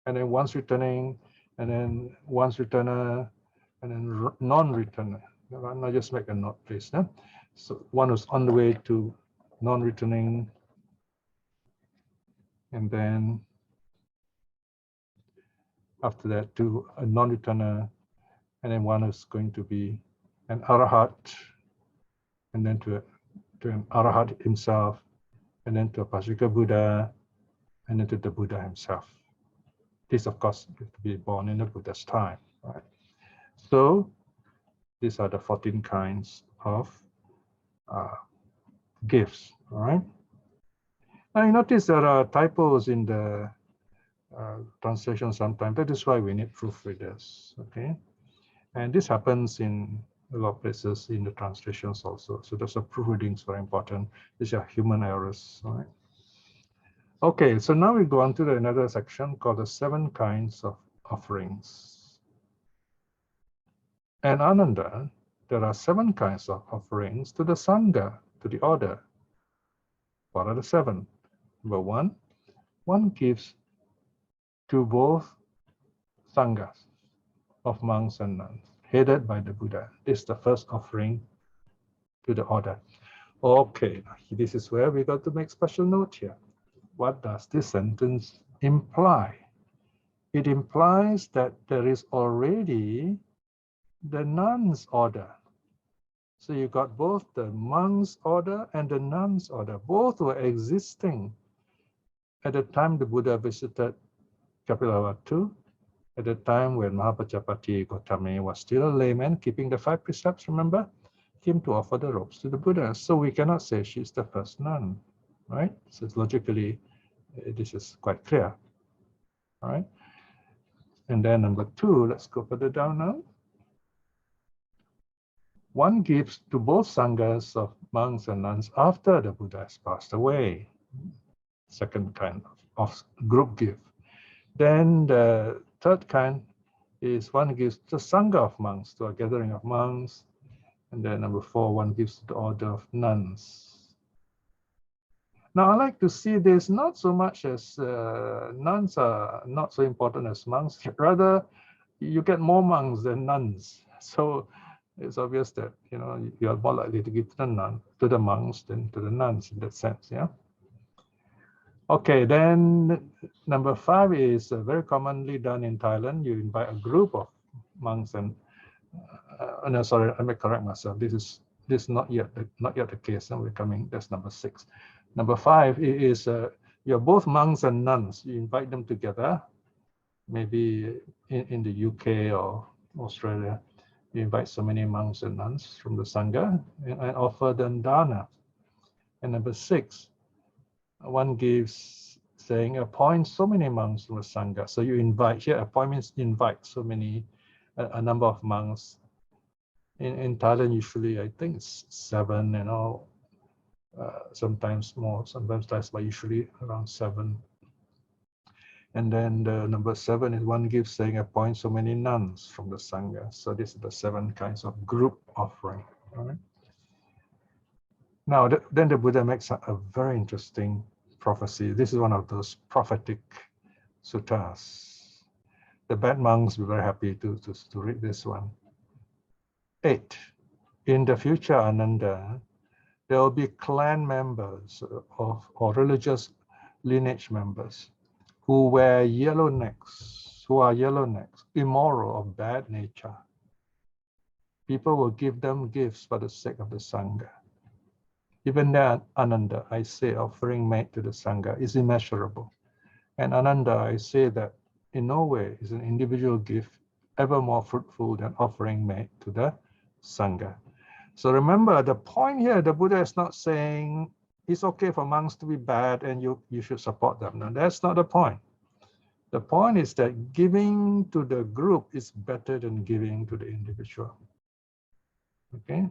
and then once returning, and then once returner, and then non-returner. I'll just make a note, please. Yeah? So one who's on the way to non-returning, and then after that to a non-returner, and then one who's going to be an arahat, and then to an arahat himself, and then to a Pajika Buddha, and then to the Buddha himself. This, of course, have to be born in the Buddha's time, right? So these are the 14 kinds of gifts, all right? Now you notice there are typos in the translation sometimes. That is why we need proofreaders, okay? And this happens in a lot of places in the translations also. So that's a proofreading is very important. These are human errors, all right? Okay, so now we go on to another section called the 7 kinds of offerings. And Ananda, there are 7 kinds of offerings to the Sangha, to the order. What are the 7? Number 1, one gives to both Sanghas of monks and nuns, headed by the Buddha. This is the first offering to the order. Okay, this is where we got to make special note here. What does this sentence imply? It implies that there is already the nuns' order. So you got both the monks' order and the nuns' order. Both were existing at the time the Buddha visited Kapilavatthu, at the time when Mahā Pajāpatī Gotamī was still a layman, keeping the 5 precepts, remember? Came to offer the robes to the Buddha. So we cannot say she's the first nun, right? So logically, this is quite clear, all right? And then number 2, let's go further down now. One gives to both Sanghas of monks and nuns after the Buddha has passed away. Second kind of group gift. Then the third kind is one gives to Sangha of monks, to a gathering of monks. And then number 4, one gives to the order of nuns. Now I like to see this not so much as nuns are not so important as monks, rather you get more monks than nuns. So it's obvious that you are more likely to give to the monks than to the nuns in that sense, yeah. Okay, then number 5 is very commonly done in Thailand. You invite a group of monks and no, sorry, let me correct myself. This is not yet the case. And we're coming. That's number 6. Number 5 is you're both monks and nuns. You invite them together, maybe in the UK or Australia. You invite so many monks and nuns from the Sangha and offer them dana. And number 6, one gives, saying, appoint so many monks from the Sangha. So you invite, here appointments invite so many, a number of monks. In Thailand, usually I think it's 7, sometimes more, sometimes less, but usually around 7. And then the number 7 is one gives, saying, appoint so many nuns from the Sangha. So these are the 7 kinds of group offering. All right. Now, then the Buddha makes a very interesting prophecy. This is one of those prophetic suttas. The bad monks will be very happy to read this one. 8. In the future, Ananda, there will be clan members or religious lineage members who wear yellow necks, who are yellow necks, immoral, of bad nature. People will give them gifts for the sake of the Sangha. Even then, Ananda, I say, offering made to the Sangha is immeasurable. And Ananda, I say that in no way is an individual gift ever more fruitful than offering made to the Sangha. So remember, the point here, the Buddha is not saying it's okay for monks to be bad and you should support them. No, that's not the point. The point is that giving to the group is better than giving to the individual. Okay?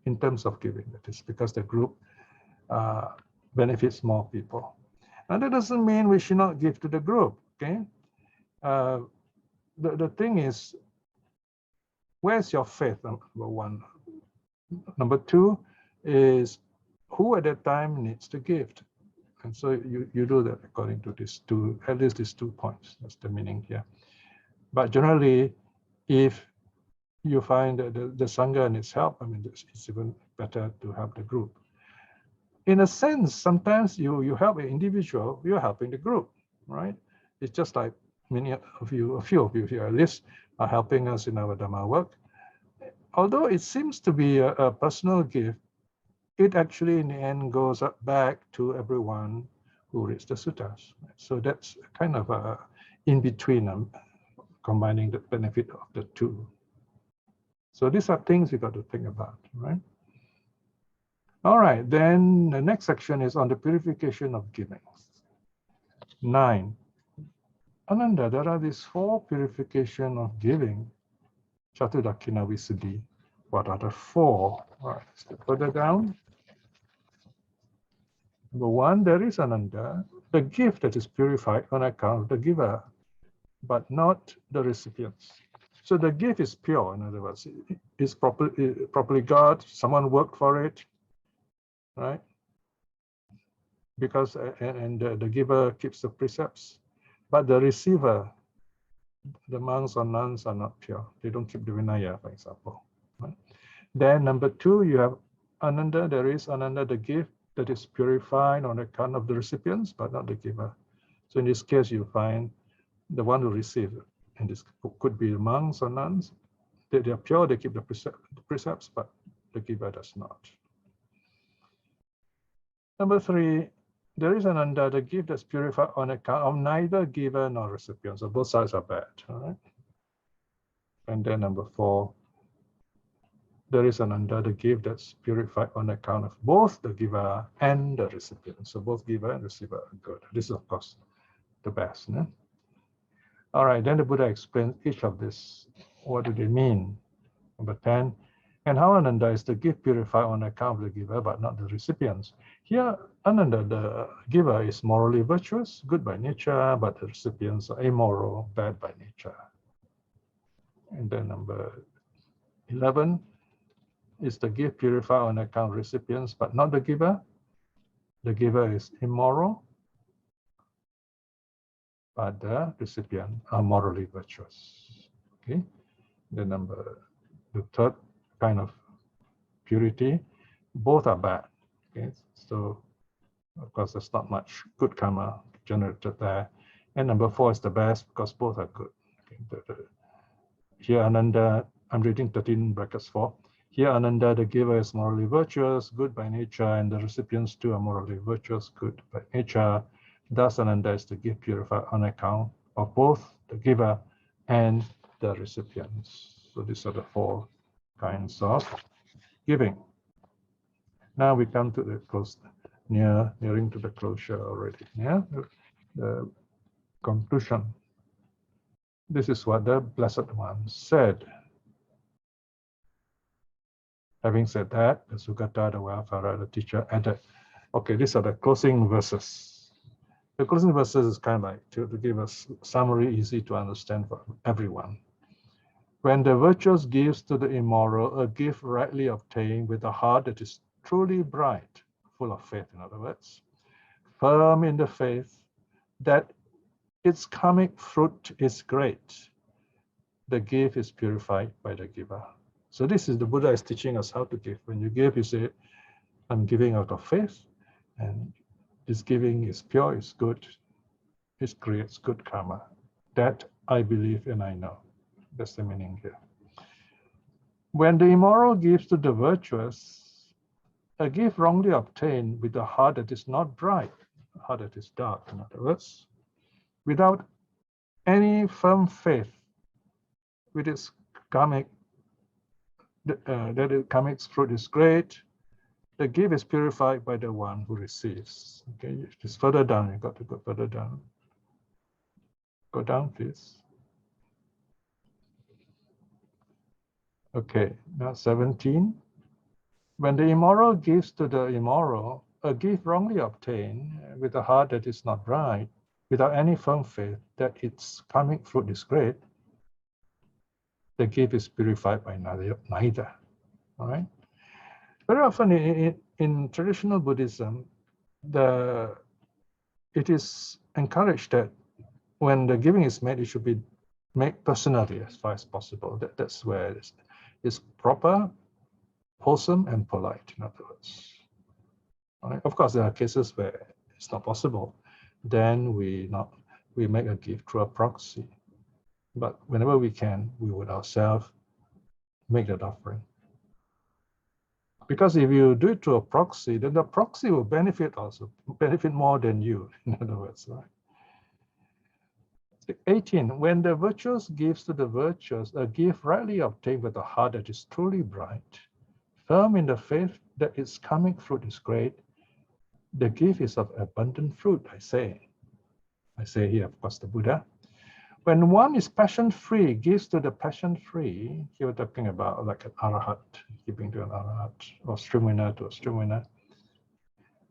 In terms of giving, that is because the group benefits more people. Now that doesn't mean we should not give to the group. Okay? The thing is, where's your faith? Number 1. Number 2 is who at that time needs to give. And so you do that according to these 2, at least these 2 points. That's the meaning here. But generally, if you find that the Sangha needs help, I mean, it's even better to help the group. In a sense, sometimes you help an individual, you're helping the group, right? It's just like many of you, a few of you here at least, are helping us in our Dhamma work. Although it seems to be a personal gift, it actually in the end goes back to everyone who reads the suttas. So that's kind of a in between, combining the benefit of the 2. So these are things we got to think about, right? All right, then the next section is on the purification of giving. 9. Ananda, there are these 4 purification of giving. Chatu Dakkhina Visuddhi. What are the 4? All right, step further down. Number 1, there is Ananda, the gift that is purified on account of the giver, but not the recipients. So the gift is pure, in other words, it is properly got, someone worked for it, right? Because, and the giver keeps the precepts, but the receiver, the monks or nuns are not pure. They don't keep the Vinaya, for example. Right? Then number 2, you have Ananda, there is Ananda, the gift that is purified on account of the recipients, but not the giver. So in this case, you find the one who receives it. And this could be monks or nuns. They are pure, they keep the precepts, but the giver does not. Number 3, there is Ananda, the gift that's purified on account of neither giver nor recipient. So both sides are bad. All right. And then number 4, there is Ananda, the gift that's purified on account of both the giver and the recipient. So both giver and receiver are good. This is, of course, the best. No? All right, then the Buddha explains each of this. What do they mean? Number 10, and how Ananda is the gift purified on account of the giver, but not the recipients. Here, Ananda, the giver, is morally virtuous, good by nature, but the recipients are immoral, bad by nature. And then number 11 is the gift purified on account of recipients, but not the giver. The giver is immoral, but the recipient are morally virtuous. Okay. The third kind of purity, both are bad. Okay. So of course there's not much good karma generated there. And number 4 is the best because both are good. Okay. Here Ananda, I'm reading 13 brackets 4. Here Ananda, the giver, is morally virtuous, good by nature, and the recipients too are morally virtuous, good by nature. Thus Ananda is the gift purified on account of both the giver and the recipients. So these are the 4 kinds of giving. Now we come to the close, nearing to the closure already. Yeah, the conclusion. This is what the Blessed One said. Having said that, the Sugata, the Vayapara, the teacher, added, okay, these are the closing verses. The closing verses is kind of like to give us a summary, easy to understand for everyone. When the virtuous gives to the immoral a gift rightly obtained with a heart that is truly bright, full of faith, in other words, firm in the faith that its karmic fruit is great, the gift is purified by the giver. So this is the Buddha is teaching us how to give. When you give, you say, I'm giving out of faith, and this giving is pure, it's good, it creates good karma. That I believe and I know. That's the meaning here. When the immoral gives to the virtuous, a gift wrongly obtained with a heart that is not bright, a heart that is dark, in other words, without any firm faith, with its karmic, that its karmic fruit is great, the gift is purified by the one who receives. Okay, just further down, you got to go further down. Go down, please. Okay, now 17. When the immoral gives to the immoral, a gift wrongly obtained with a heart that is not right, without any firm faith that its karmic fruit is great, the gift is purified by neither. All right. Very often in traditional Buddhism, it is encouraged that when the giving is made, it should be made personally as far as possible. That's where it's proper, wholesome, and polite, in other words. All right. Of course, there are cases where it's not possible. Then we make a gift through a proxy. But whenever we can, we would ourselves make that offering. Because if you do it through a proxy, then the proxy will benefit more than you, in other words, right? 18, when the virtuous gives to the virtuous a gift rightly obtained with a heart that is truly bright, firm in the faith that its karmic fruit is great, the gift is of abundant fruit, I say. I say here, of course, the Buddha. When one is passion-free, gives to the passion-free, here we're talking about like an arahat, giving to an arahat, or stream-winner to a stream-winner.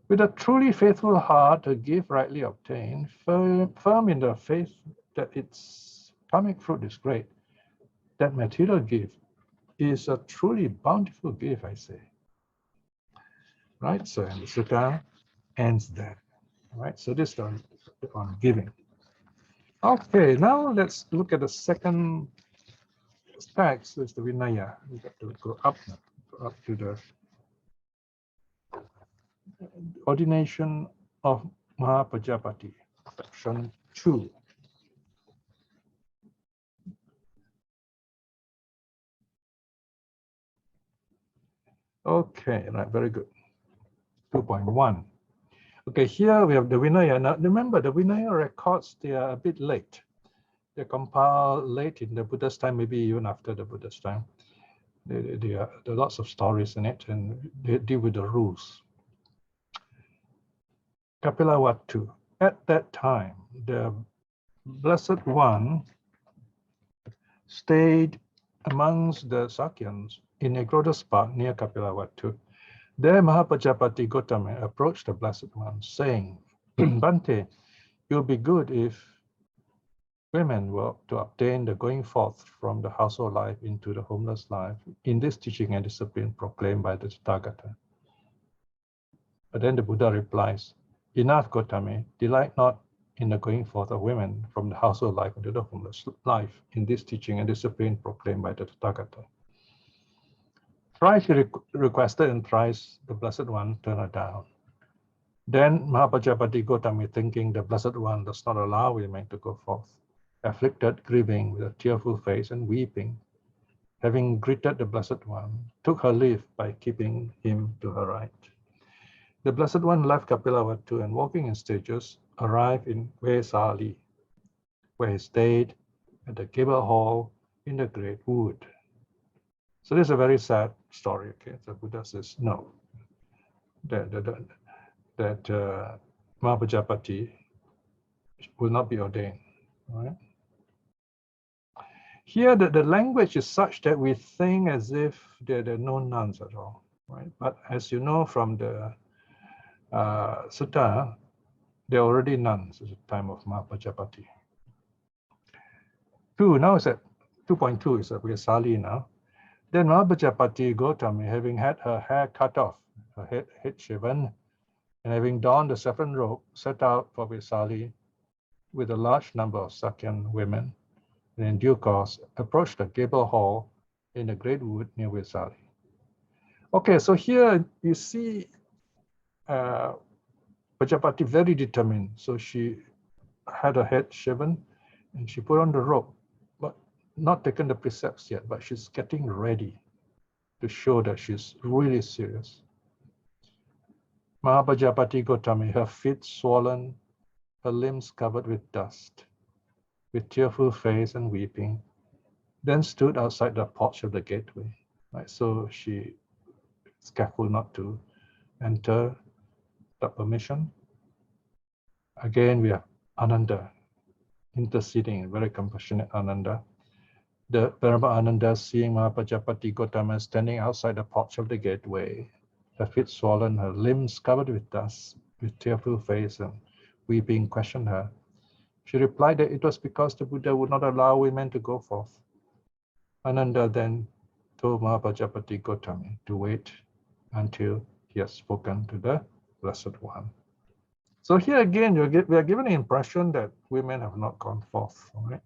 With a truly faithful heart, a gift rightly obtained, firm in the faith that its karmic fruit is great, that material gift is a truly bountiful gift, I say. Right, so and the sutta ends there. Right, so this is on giving. Okay, now let's look at the second text. Is the Vinaya. We got to go up to the ordination of Mahā Pajāpatī, section 2. Okay, right, very good. 2.1. Okay, here we have the Vinaya. Now remember, the Vinaya records, they are a bit late. They're compiled late in the Buddha's time, maybe even after the Buddha's time. There are lots of stories in it, and they deal with the rules. Kapilavatthu. At that time, the Blessed One stayed amongst the Sakyans in a lotus park near Kapilavatthu. There Mahā Pajāpatī Gotamī approached the Blessed One, saying, Bhante, it would be good if women were to obtain the going forth from the household life into the homeless life in this teaching and discipline proclaimed by the Therīgāthā. But then the Buddha replies, enough, Gotami, delight not in the going forth of women from the household life into the homeless life in this teaching and discipline proclaimed by the Therīgāthā. Thrice he requested, and thrice the Blessed One turned her down. Then Mahā Pajāpatī Gotamī, thinking the Blessed One does not allow women to go forth, afflicted, grieving, with a tearful face and weeping, having greeted the Blessed One, took her leave by keeping him to her right. The Blessed One left Kapilavatthu and, walking in stages, arrived in Vesali, where he stayed at the Gable Hall in the Great Wood. So this is a very sad story. Okay, the Buddha says no, that Mahā Pajāpatī will not be ordained. Right? Here, the language is such that we think as if there are no nuns at all. Right? But as you know from the Sutta, there are already nuns at the time of Mahā Pajāpatī. 2, now it's at 2.2, is at Vesali now. Then Mahā Pajāpatī Gotamī, having had her hair cut off, her head shaven, and having donned the saffron robe, set out for Vesali with a large number of Sakyan women, and in due course approached the Gable Hall in the Great Wood near Vesali. Okay, so here you see Pajapati very determined. So she had her head shaven and she put on the robe, but not taken the precepts yet, but she's getting ready to show that she's really serious. Mahā Pajāpatī Gotamī, her feet swollen, her limbs covered with dust, with tearful face and weeping, then stood outside the porch of the gateway. Right, so she is careful not to enter without permission. Again, we have Ananda interceding, very compassionate Ananda. The Venerable Ananda, seeing Mahā Pajāpatī Gotamī standing outside the porch of the gateway, her feet swollen, her limbs covered with dust, with tearful face and weeping, questioned her. She replied that it was because the Buddha would not allow women to go forth. Ananda then told Mahā Pajāpatī Gotamī to wait until he has spoken to the Blessed One. So here again, we are given the impression that women have not gone forth. Right?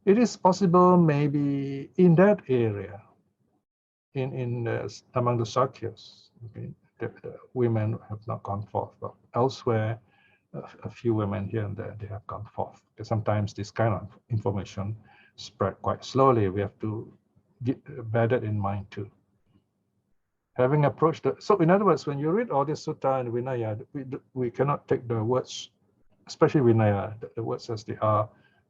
It is possible maybe in that area, among the Sakyas, okay, the women have not gone forth, but elsewhere, a few women here and there, they have gone forth. Because sometimes this kind of information spread quite slowly. We have to bear that in mind too. Having approached so in other words, when you read all this Sutta and Vinaya, we cannot take the words, especially Vinaya, the words as they are,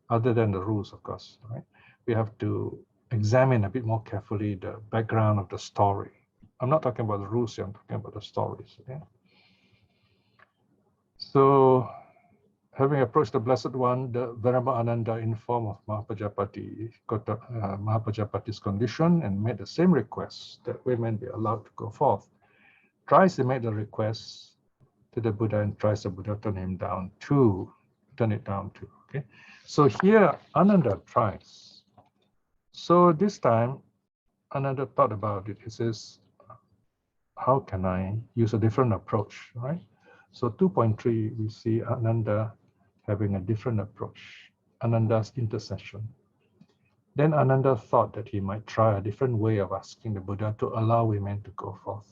other than the rules, of course. Right? We have to examine a bit more carefully the background of the story. I'm not talking about the rules here, I'm talking about the stories. Okay? So, having approached the Blessed One, the Venerable Ananda informed of Mahā Pajāpati's condition and made the same request that women be allowed to go forth. Thrice he made the request to the Buddha, and thrice the Buddha turned it down too. Okay, so here Ananda tries. So this time Ananda thought about it. He says, how can I use a different approach, right? So 2.3, we see Ananda having a different approach, Ananda's intercession. Then Ananda thought that he might try a different way of asking the Buddha to allow women to go forth.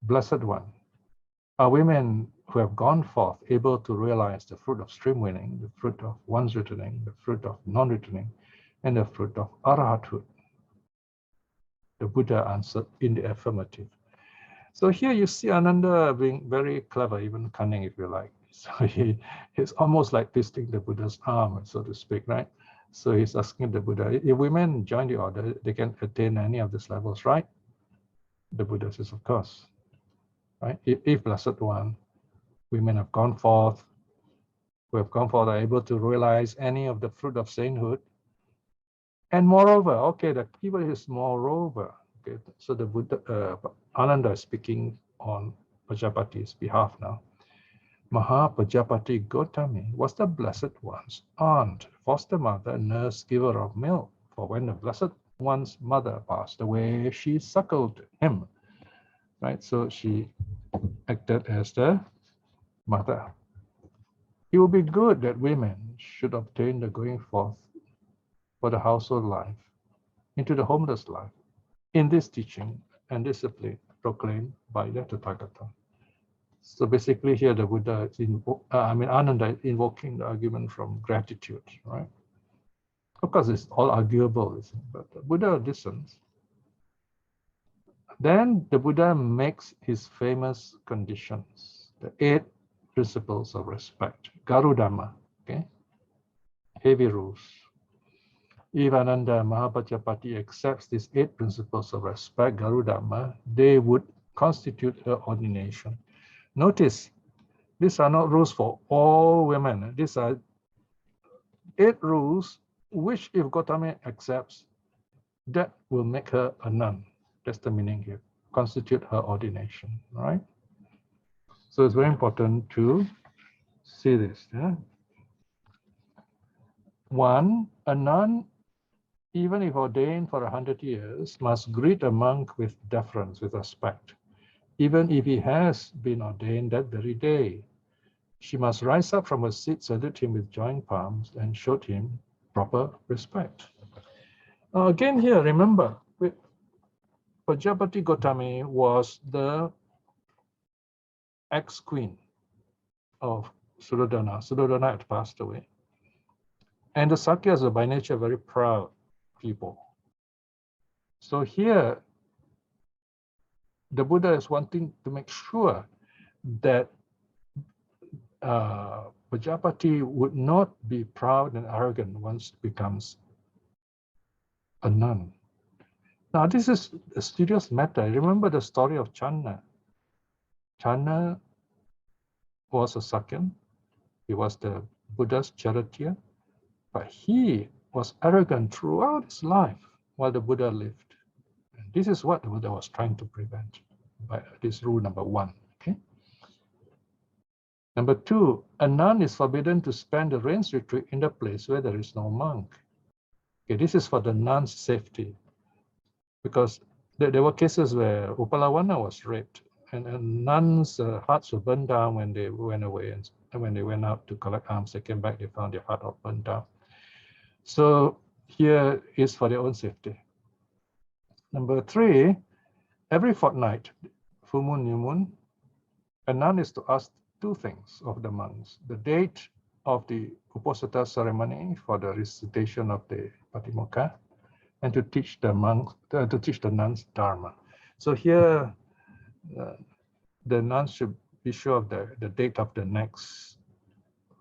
Blessed One, are women who have gone forth able to realize the fruit of stream winning, the fruit of one's returning, the fruit of non-returning, and the fruit of arahathood? The Buddha answered in the affirmative. So here you see Ananda being very clever, even cunning if you like. So he's almost like twisting the Buddha's arm, so to speak, right? So he's asking the Buddha, if women join the order, they can attain any of these levels, right? The Buddha says, of course. Right? If Blessed One, women have gone forth, who have gone forth are able to realize any of the fruit of sainthood, and moreover, okay, the people is moreover. Okay, so the Buddha, Ananda is speaking on Pajapati's behalf now. Mahā Pajāpatī Gotamī was the Blessed One's aunt, foster mother, nurse, giver of milk. For when the Blessed One's mother passed away, she suckled him. Right, so she acted as the mother. It would be good that women should obtain the going forth for the household life into the homeless life in this teaching and discipline proclaimed by the Tathagata. So basically here the Buddha is Ananda is invoking the argument from gratitude, right? Of course it's all arguable, but the Buddha listens. Then the Buddha makes his famous conditions, the 8 principles of respect, Garudhamma, okay? Heavy rules. If Ananda Mahā Pajāpati accepts these 8 principles of respect, Garudhamma, they would constitute her ordination. Notice, these are not rules for all women. These are 8 rules which, if Gotami accepts, that will make her a nun. That's the meaning here. Constitute her ordination, right? So it's very important to see this. Yeah? 1, a nun, even if ordained for 100 years, must greet a monk with deference, with respect, even if he has been ordained that very day. She must rise up from her seat, salute him with joined palms, and show him proper respect. Again here, remember, Pajapati Gotami was the ex-queen of Suddhodana. Suddhodana had passed away. And the Sakyas are by nature very proud people. So here, the Buddha is wanting to make sure that Pajapati would not be proud and arrogant once it becomes a nun. Now, this is a serious matter. Remember the story of Channa. Channa was a Sakyan. He was the Buddha's charioteer, but he was arrogant throughout his life while the Buddha lived. And this is what the Buddha was trying to prevent by this rule number 1. Okay. Number 2, a nun is forbidden to spend the rains retreat in the place where there is no monk. Okay, this is for the nun's safety, because there were cases where Upalawana was raped, and nuns' hearts were burned down when they went away, and when they went out to collect alms, they came back, they found their heart all burned down. So here is for their own safety. Number 3, every fortnight, full moon, new moon, a nun is to ask 2 things of the monks: the date of the Uposatha ceremony for the recitation of the Patimokkha, and to teach the monks, to teach the nuns Dharma. So here, the nuns should be sure of the date of the next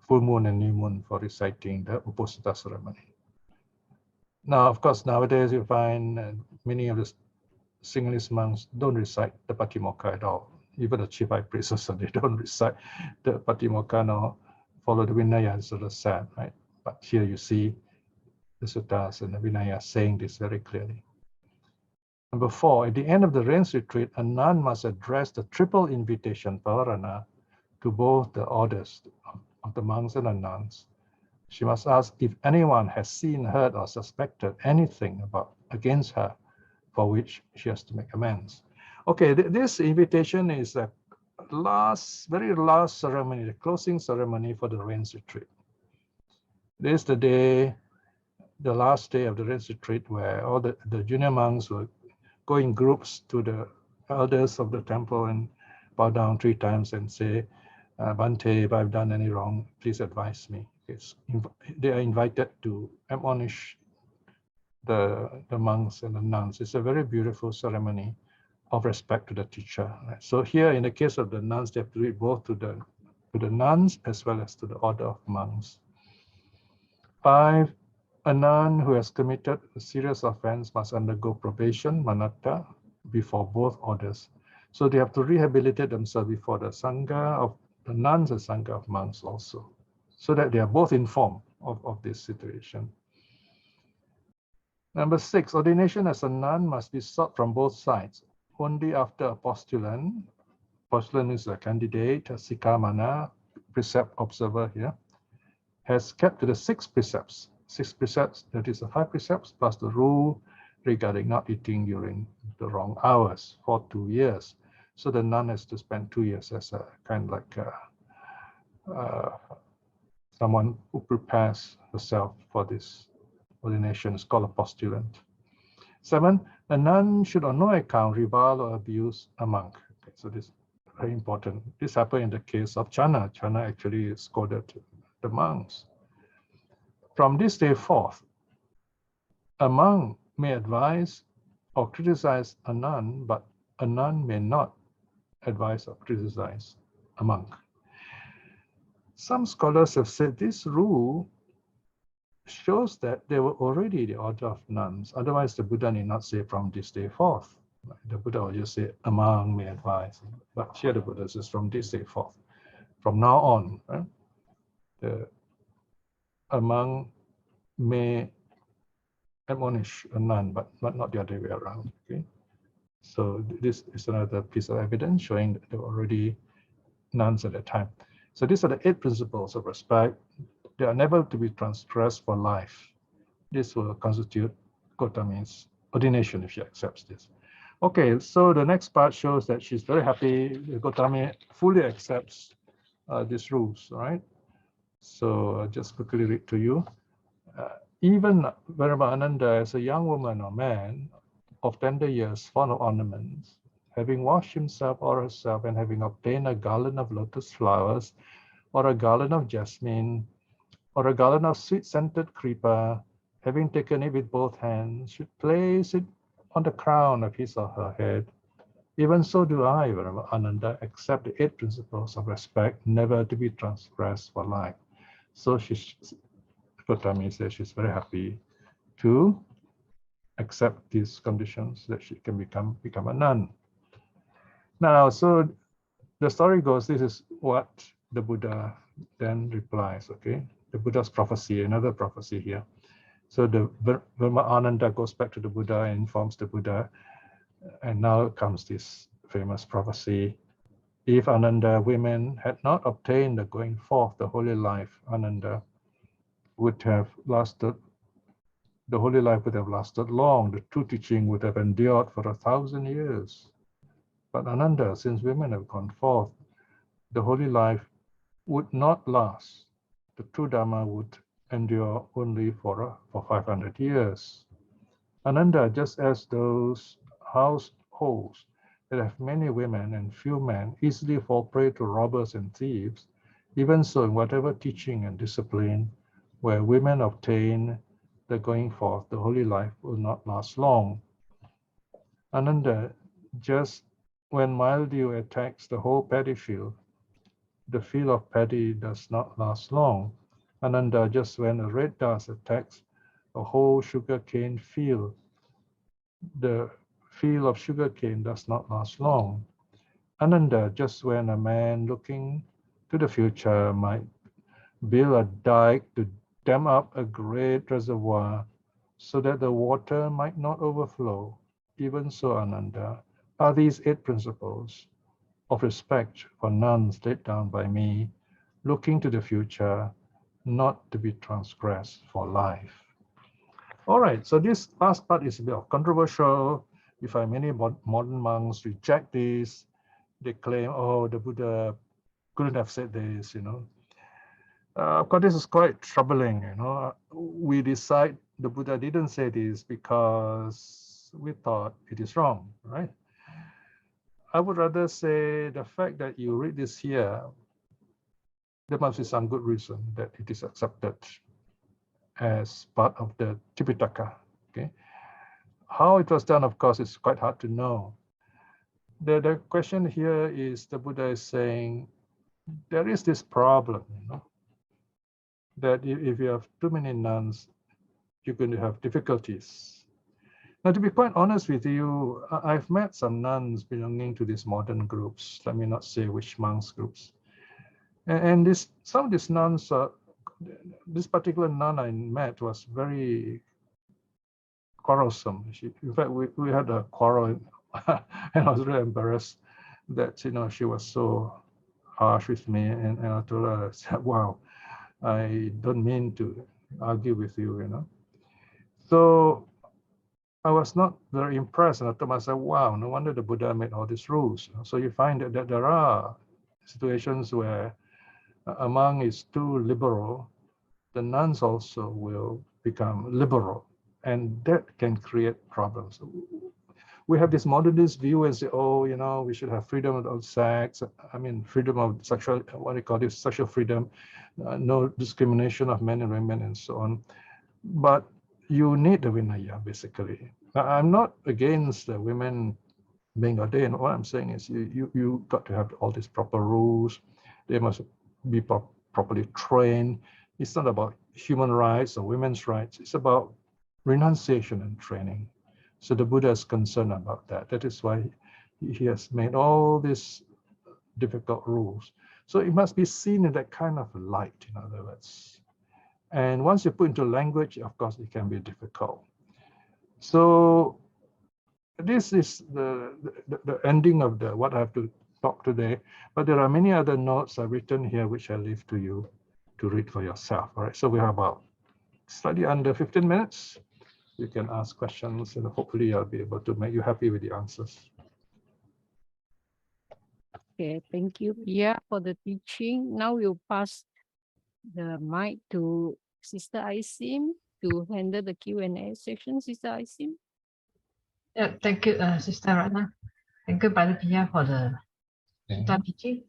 full moon and new moon for reciting the Uposatha ceremony. Now, of course, nowadays you find many of the Singhalese monks don't recite the Patimokkha at all. Even the chief high priest also, they don't recite the Patimokkha nor follow the Vinaya. It's sort of sad, right? But here you see the suttas and the Vinaya saying this very clearly. Number 4, at the end of the rains retreat, a nun must address the triple invitation, pavarana, to both the orders of the monks and the nuns. She must ask if anyone has seen, heard, or suspected anything against her for which she has to make amends. Okay, this invitation is the very last ceremony, the closing ceremony for the rains retreat. This is the day, the last day of the rains retreat, where all the junior monks will go in groups to the elders of the temple and bow down 3 times and say, Bhante, if I've done any wrong, please advise me. They are invited to admonish the monks and the nuns. It's a very beautiful ceremony of respect to the teacher. Right? So here, in the case of the nuns, they have to read both to the nuns as well as to the order of monks. 5, a nun who has committed a serious offense must undergo probation, mātā, before both orders. So they have to rehabilitate themselves before the sangha of the nuns and sangha of monks also, so that they are both informed of this situation. Number 6, ordination as a nun must be sought from both sides. Only after a postulant is a candidate, a sikamana, precept observer here, has kept to the 6 precepts. 6 precepts, that is the 5 precepts, plus the rule regarding not eating during the wrong hours for 2 years. So the nun has to spend 2 years as a kind of like someone who prepares herself for this ordination. Is called a postulant. 7, a nun should on no account revile or abuse a monk. Okay, so this is very important. This happened in the case of Channa. Channa actually scolded the monks. From this day forth, a monk may advise or criticize a nun, but a nun may not advise or criticize a monk. Some scholars have said this rule shows that they were already the order of nuns. Otherwise, the Buddha need not say from this day forth. The Buddha will just say a monk may advise. But here the Buddha says from this day forth. From now on, right? A monk may admonish a nun, but not the other way around. Okay, so this is another piece of evidence showing that there were already nuns at that time. So these are the 8 principles of respect. They are never to be transgressed for life. This will constitute Gotami's ordination if she accepts this. Okay, so the next part shows that she's very happy. Gotami fully accepts these rules, right? So I'll just quickly read to you. Even Varamananda, as a young woman or man of tender years, fond of ornaments, having washed himself or herself and having obtained a garland of lotus flowers or a garland of jasmine or a garland of sweet-scented creeper, having taken it with both hands, should place it on the crown of his or her head. Even so do I, Ananda, accept the 8 principles of respect, never to be transgressed for life. So Gotami says she's very happy to accept these conditions that she can become a nun. Now, so the story goes, this is what the Buddha then replies, okay? The Buddha's prophecy, another prophecy here. So the Ananda goes back to the Buddha and informs the Buddha, and now comes this famous prophecy. If Ananda, women had not obtained the going forth, the holy life, Ananda would have lasted, the holy life would have lasted long. The true teaching would have endured for 1,000 years. But Ananda, since women have gone forth, the holy life would not last. The true Dhamma would endure only for 500 years. Ananda, just as those households that have many women and few men easily fall prey to robbers and thieves, even so in whatever teaching and discipline, where women obtain the going forth, the holy life will not last long. Ananda, just when mildew attacks the whole paddy field, the field of paddy does not last long. Ananda, just when a red dust attacks a whole sugarcane field, the field of sugarcane does not last long. Ananda, just when a man looking to the future might build a dike to dam up a great reservoir so that the water might not overflow, even so, Ananda, are these 8 principles of respect for nuns laid down by me, looking to the future, not to be transgressed for life. All right, so this last part is a bit of controversial. You find many modern monks reject this. They claim, oh, the Buddha couldn't have said this, you know. Of course, this is quite troubling, you know. We decide the Buddha didn't say this because we thought it is wrong, right? I would rather say the fact that you read this here, there must be some good reason that it is accepted as part of the Tipitaka. Okay, how it was done, of course, is quite hard to know. The question here is the Buddha is saying there is this problem, you know, that if you have too many nuns, you're going to have difficulties. Now, to be quite honest with you, I've met some nuns belonging to these modern groups. Let me not say which monks groups. And some of these nuns, this particular nun I met was very quarrelsome. In fact, we had a quarrel, and I was really embarrassed that, you know, she was so harsh with me. And I told her, I said, wow, I don't mean to argue with you, you know. So I was not very impressed, and I told myself, wow, no wonder the Buddha made all these rules. So you find that there are situations where a monk is too liberal, the nuns also will become liberal, and that can create problems. We have this modernist view and say, oh, you know, we should have freedom of sex. I mean, freedom of sexual, what do you call this, sexual freedom, no discrimination of men and women, and so on. But you need the Vinaya, basically. Now, I'm not against the women being ordained. What I'm saying is you got to have all these proper rules. They must be properly trained. It's not about human rights or women's rights. It's about renunciation and training. So the Buddha is concerned about that. That is why he has made all these difficult rules. So it must be seen in that kind of light, in other words. And once you put into language, of course, it can be difficult. So this is the ending of what I have to talk today. But there are many other notes I've written here, which I leave to you to read for yourself. All right. So we have about slightly under 15 minutes. You can ask questions, and hopefully I'll be able to make you happy with the answers. Okay, thank you, Piya, for the teaching. Now we'll pass the mic to Sister Aisim to handle the Q&A section. Sister Aisim. Yeah, thank you, Sister Ratna. Thank you, Brother Piya, for the Sutta teaching.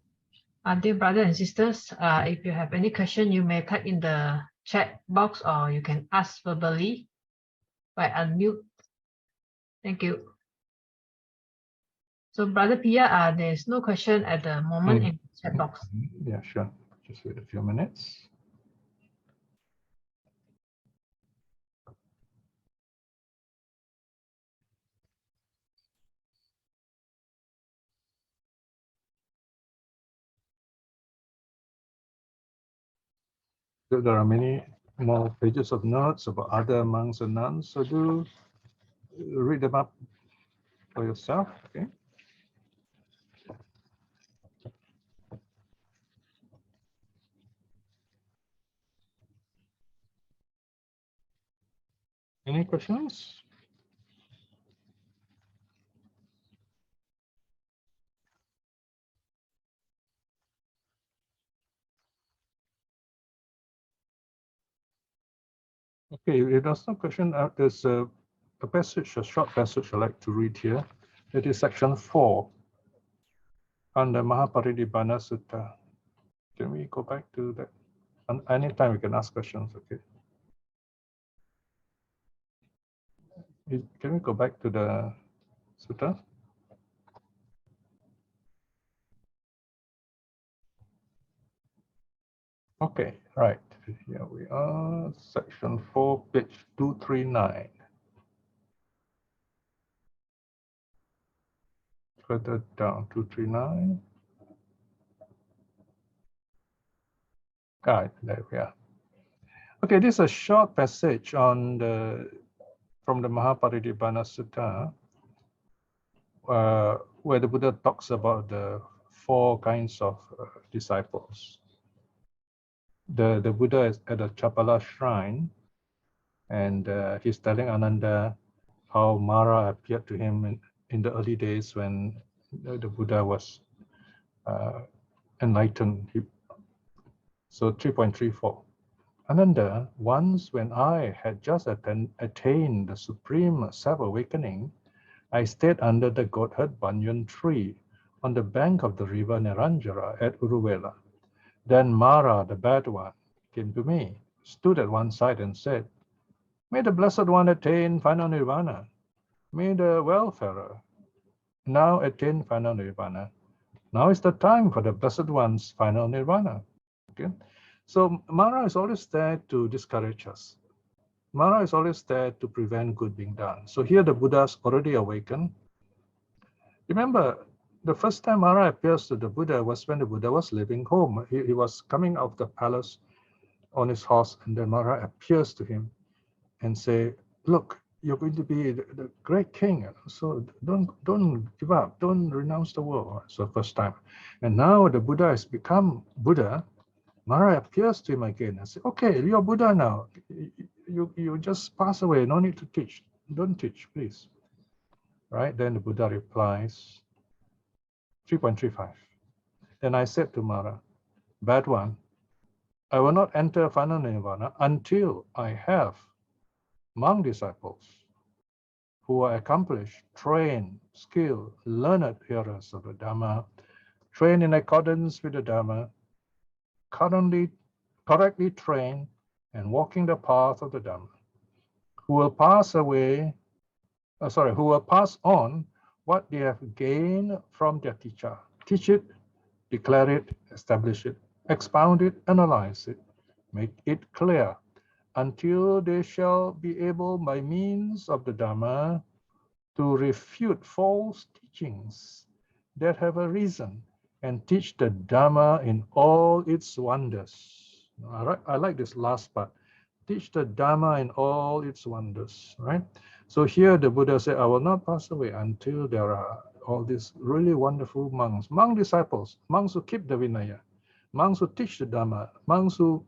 Dear brothers and sisters, if you have any question, you may type in the chat box, or you can ask verbally by unmute. Thank you. So, Brother Piya, there's no question at the moment in the chat box. Yeah, sure. Just wait a few minutes. There are many more pages of notes about other monks and nuns, so do read them up for yourself. Okay. Any questions? Okay, if there's no question, there's a passage, a short passage I'd like to read here. It is section 4 on the Mahā Parinibbāna Sutta. Can we go back to that? And anytime we can ask questions, okay? Can we go back to the sutta? Okay, right. Here we are, section 4, page 239. further down, 239. There we are. Okay, this is a short passage on from the Mahā Parinibbāna Sutta, where the Buddha talks about the 4 kinds of disciples. The Buddha is at the Chapala shrine, and he's telling Ananda how Mara appeared to him in the early days when the Buddha was enlightened. So 3.34. Ananda, once when I had just attained the supreme self-awakening, I stayed under the goatherd banyan tree on the bank of the river Neranjara at Uruvela. Then Mara, the bad one, came to me, stood at one side and said, "May the Blessed One attain final nirvana. May the welfarer now attain final nirvana. Now is the time for the Blessed One's final nirvana." Okay? So Mara is always there to discourage us. Mara is always there to prevent good being done. So here the Buddha's already awakened. Remember, the first time Mara appears to the Buddha was when the Buddha was leaving home. He was coming out of the palace on his horse, and then Mara appears to him and say, "Look, you're going to be the great king. So don't give up. Don't renounce the world." So first time. And now the Buddha has become Buddha. Mara appears to him again and says, "Okay, you're Buddha now. You just pass away. No need to teach. Don't teach, please." Right? Then the Buddha replies, 3.35. Then I said to Mara, "Bad one, I will not enter final nirvana until I have monk disciples who are accomplished, trained, skilled, learned hearers of the Dhamma, trained in accordance with the Dhamma, correctly trained and walking the path of the Dhamma, who will pass on what they have gained from their teacher, teach it, declare it, establish it, expound it, analyze it, make it clear, until they shall be able by means of the Dhamma to refute false teachings that have arisen and teach the Dhamma in all its wonders." I like this last part. Teach the Dhamma in all its wonders, right? So here the Buddha said, "I will not pass away until there are all these really wonderful monks, monk disciples, monks who keep the Vinaya, monks who teach the Dhamma, monks who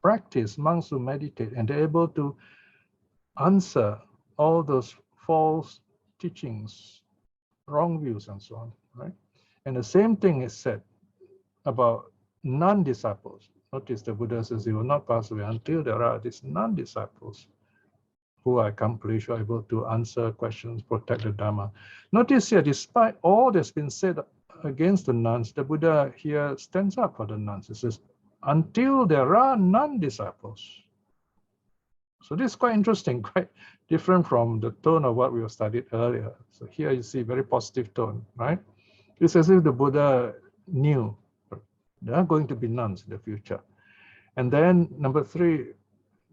practice, monks who meditate, and they're able to answer all those false teachings, wrong views, and so on, right?" And the same thing is said about non-disciples. Notice the Buddha says he will not pass away until there are these non-disciples who are accomplished, who are able to answer questions, protect the Dhamma. Notice here, despite all that's been said against the nuns, the Buddha here stands up for the nuns. He says, "Until there are non-disciples." So this is quite interesting, quite different from the tone of what we have studied earlier. So here you see very positive tone, right? It's as if the Buddha knew there are going to be nuns in the future. And then number 3,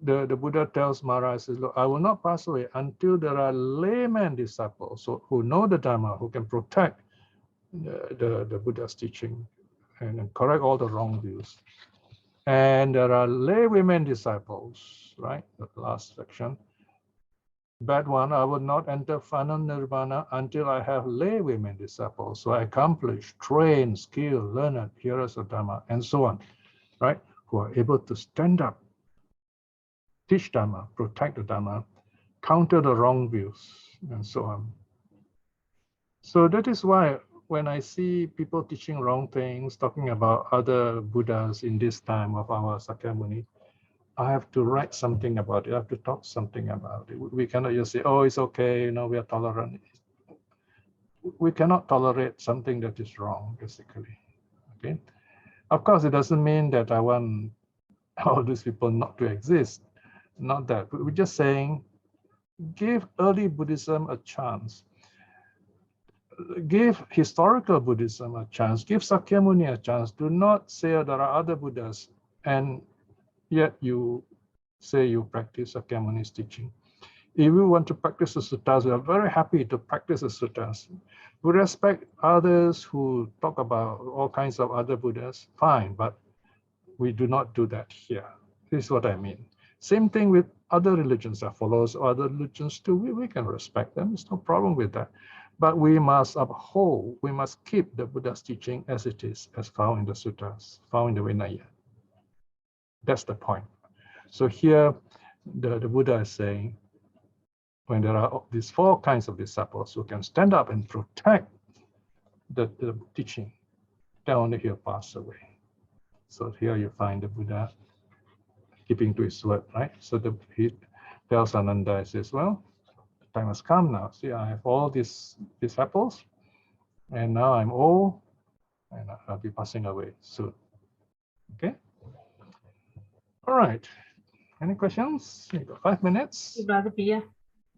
the Buddha tells Mara, says, "Look, I will not pass away until there are layman disciples who know the Dhamma, who can protect the Buddha's teaching and correct all the wrong views. And there are lay women disciples," right? The last section. "Bad one, I will not enter final nirvana until I have lay women disciples, so I accomplish, train, skill, learned, hearers of Dhamma," and so on, right? Who are able to stand up, teach Dhamma, protect the Dhamma, counter the wrong views, and so on. So that is why when I see people teaching wrong things, talking about other Buddhas in this time of our Sakyamuni, I have to write something about it. I have to talk something about it. We cannot just say, "Oh, it's okay, we are tolerant." We cannot tolerate something that is wrong, basically. Okay. Of course, it doesn't mean that I want all these people not to exist. Not that. We're just saying, give early Buddhism a chance. Give historical Buddhism a chance. Give Sakyamuni a chance. Do not say there are other Buddhas and yet you say you practice Sakyamuni's teaching. if we want to practice the suttas, we are very happy to practice the suttas. We respect others who talk about all kinds of other Buddhas, fine, but we do not do that here. This is what I mean. Same thing with other religions that follows other religions too. We can respect them. There's no problem with that. But we must uphold, we must keep the Buddha's teaching as it is, as found in the suttas, found in the Vinaya. That's the point. So here, the Buddha is saying, when there are these four kinds of disciples who can stand up and protect the teaching, then only he'll pass away. So here you find the Buddha keeping to his word, right? So he tells Ananda, he says, well, the time has come now. See, I have all these disciples, and now I'm old, and I'll be passing away soon. Okay? All right. Any questions? You've got 5 minutes. Brother Piya,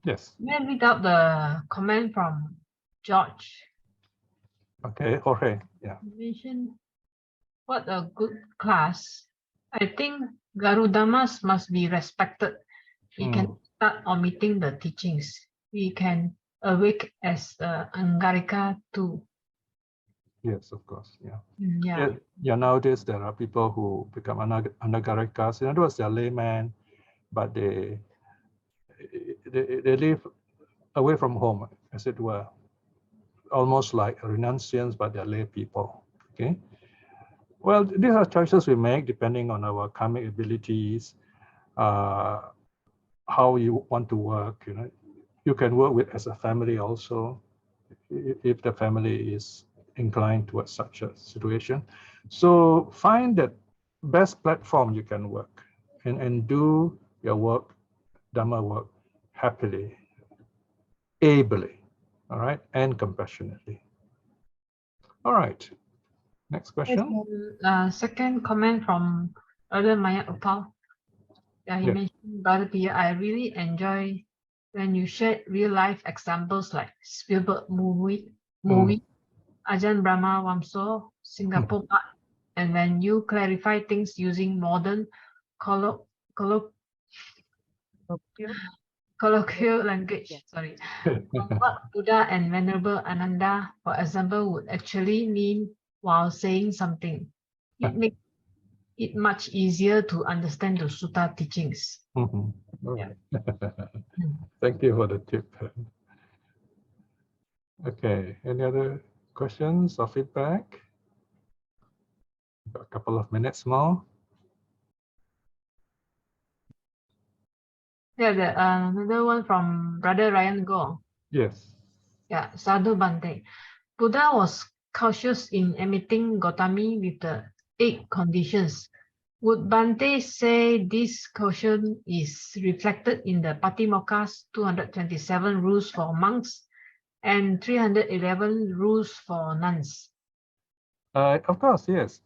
Yes. may I read out the comment from George? Okay, Jorge. Yeah. He mentioned, what a good class. I think Garudamas must be respected. We can start omitting the teachings. We can awake as Angarika too. Yes, of course. Yeah. Yeah. Nowadays there are people who become anagarikas. In other words, they're laymen, but they live away from home, as it were, almost like renunciants, but they're lay people. Okay. Well, these are choices we make depending on our karmic abilities, how you want to work. You know, you can work with as a family also, if the family is inclined towards such a situation. So find that best platform you can work and do your work, Dhamma work, happily, ably, all right, and compassionately. All right. Next question. Second comment from Brother Maya Upal. Yeah, he mentioned, Brother Piya, I really enjoy when you share real life examples like Spielberg movie, Ajahn Brahmavamso, Singapore Park, and when you clarify things using modern colloquial language. Sorry. What Buddha and Venerable Ananda, for example, would actually mean while saying something. It makes it much easier to understand the sutta teachings. All right. Thank you for the tip. Okay, any other questions or feedback? Got a couple of minutes more. Yeah, another one from Brother Ryan Go. Yes. Yeah, Sadhu Bante. Buddha was cautious in emitting Gotami with the 8 conditions. Would Bante say this caution is reflected in the Patimokkha's 227 rules for monks and 311 rules for nuns? Of course, yes.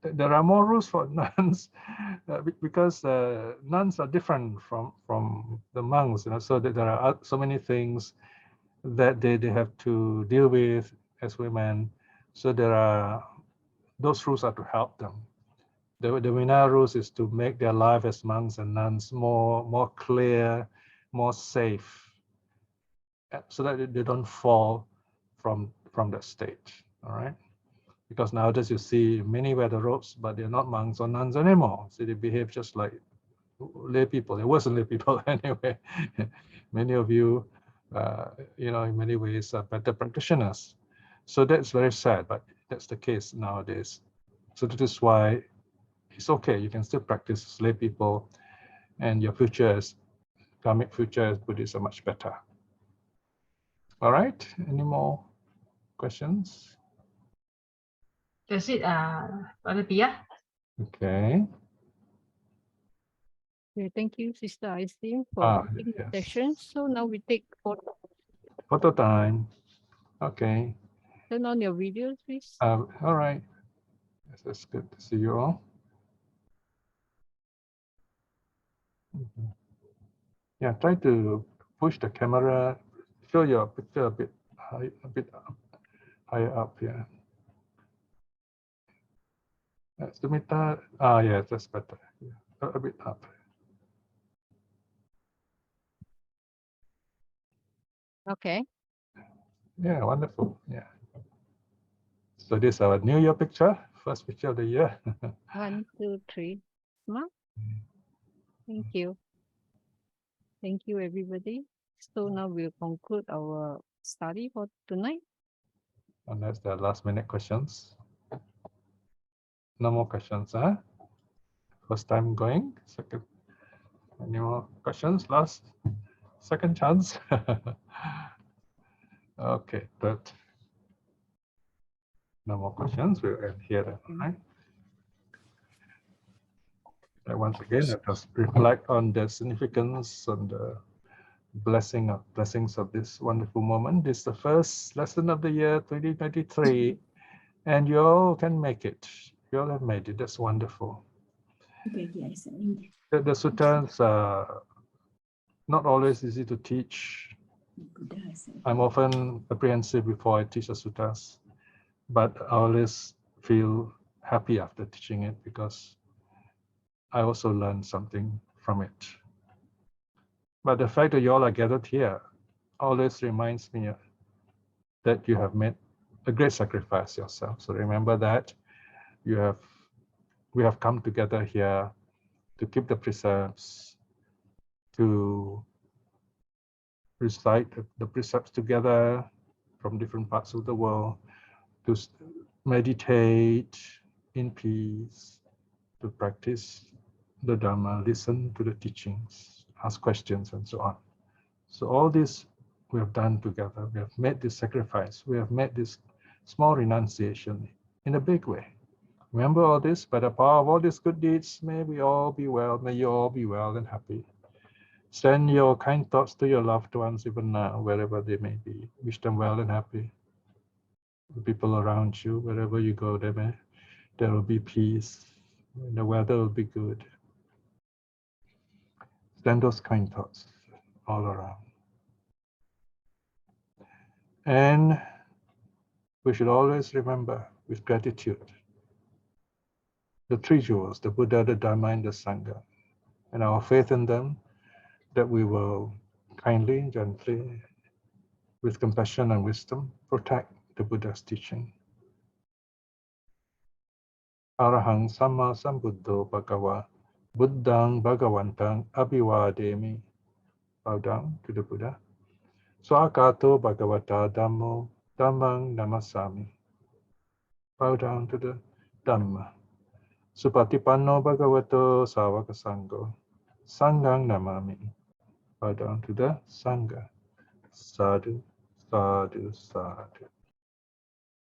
There are more rules for nuns because nuns are different from the monks. You know, so that there are so many things that they have to deal with as women. So those rules are to help them. The Vinaya rules is to make their life as monks and nuns more clear, more safe, so that they don't fall from that state. All right. Because nowadays you see many wear the robes, but they're not monks or nuns anymore. So they behave just like lay people. They wasn't lay people anyway. Many of you, you know, in many ways are better practitioners. So that's very sad, but that's the case nowadays. So that is why it's okay. You can still practice as lay people, and your future as karmic future as Buddhists are much better. All right. Any more questions? That's it, Brother Piya. Okay. Okay, thank you, Sister Isim, for the session. So now we take Photo time. Okay. Turn on your videos, please. All right. It's good to see you all. Yeah, try to push the camera, show your picture a bit higher up here. Sumita, yes, that's better. Yeah, a bit up. Okay. Yeah, wonderful. Yeah. So this is our New Year picture, first picture of the year. 1, 2, 3. Smile. Thank you. Thank you, everybody. So now we'll conclude our study for tonight. Unless there are last minute questions. No more questions, huh? First time going, second. Any more questions? Second chance. Okay, third. No more questions. We'll end here then, right? And once again, let us reflect on the significance and the blessings of this wonderful moment. This is the first lesson of the year 2023, and you all can make it. You all have made it. That's wonderful. The suttas are not always easy to teach. I'm often apprehensive before I teach the suttas, but I always feel happy after teaching it because I also learn something from it. But the fact that you all are gathered here always reminds me that you have made a great sacrifice yourself. So remember that we have come together here to keep the precepts, to recite the precepts together from different parts of the world, to meditate in peace, to practice the Dhamma, listen to the teachings, ask questions, and so on. So all this we have done together. We have made this sacrifice. We have made this small renunciation in a big way. Remember all this, by the power of all these good deeds, may we all be well, may you all be well and happy. Send your kind thoughts to your loved ones even now, wherever they may be. Wish them well and happy. The people around you, wherever you go, there will be peace. The weather will be good. Send those kind thoughts all around. And we should always remember with gratitude the three jewels, the Buddha, the Dhamma, and the Sangha, and our faith in them, that we will kindly, gently, with compassion and wisdom, protect the Buddha's teaching. Arahang Samma Sambuddho Bhagava Buddhang Bhagavantang Abhivademi. Bow down to the Buddha. Swakato Bhagavata Dhammo Dhammang Namasami. Bow down to the Dhamma. Supatipanno Bhagavato Savaka Sangho Sanghang Namami. Bow down to the Sangha. Sadhu, sadhu, sadhu.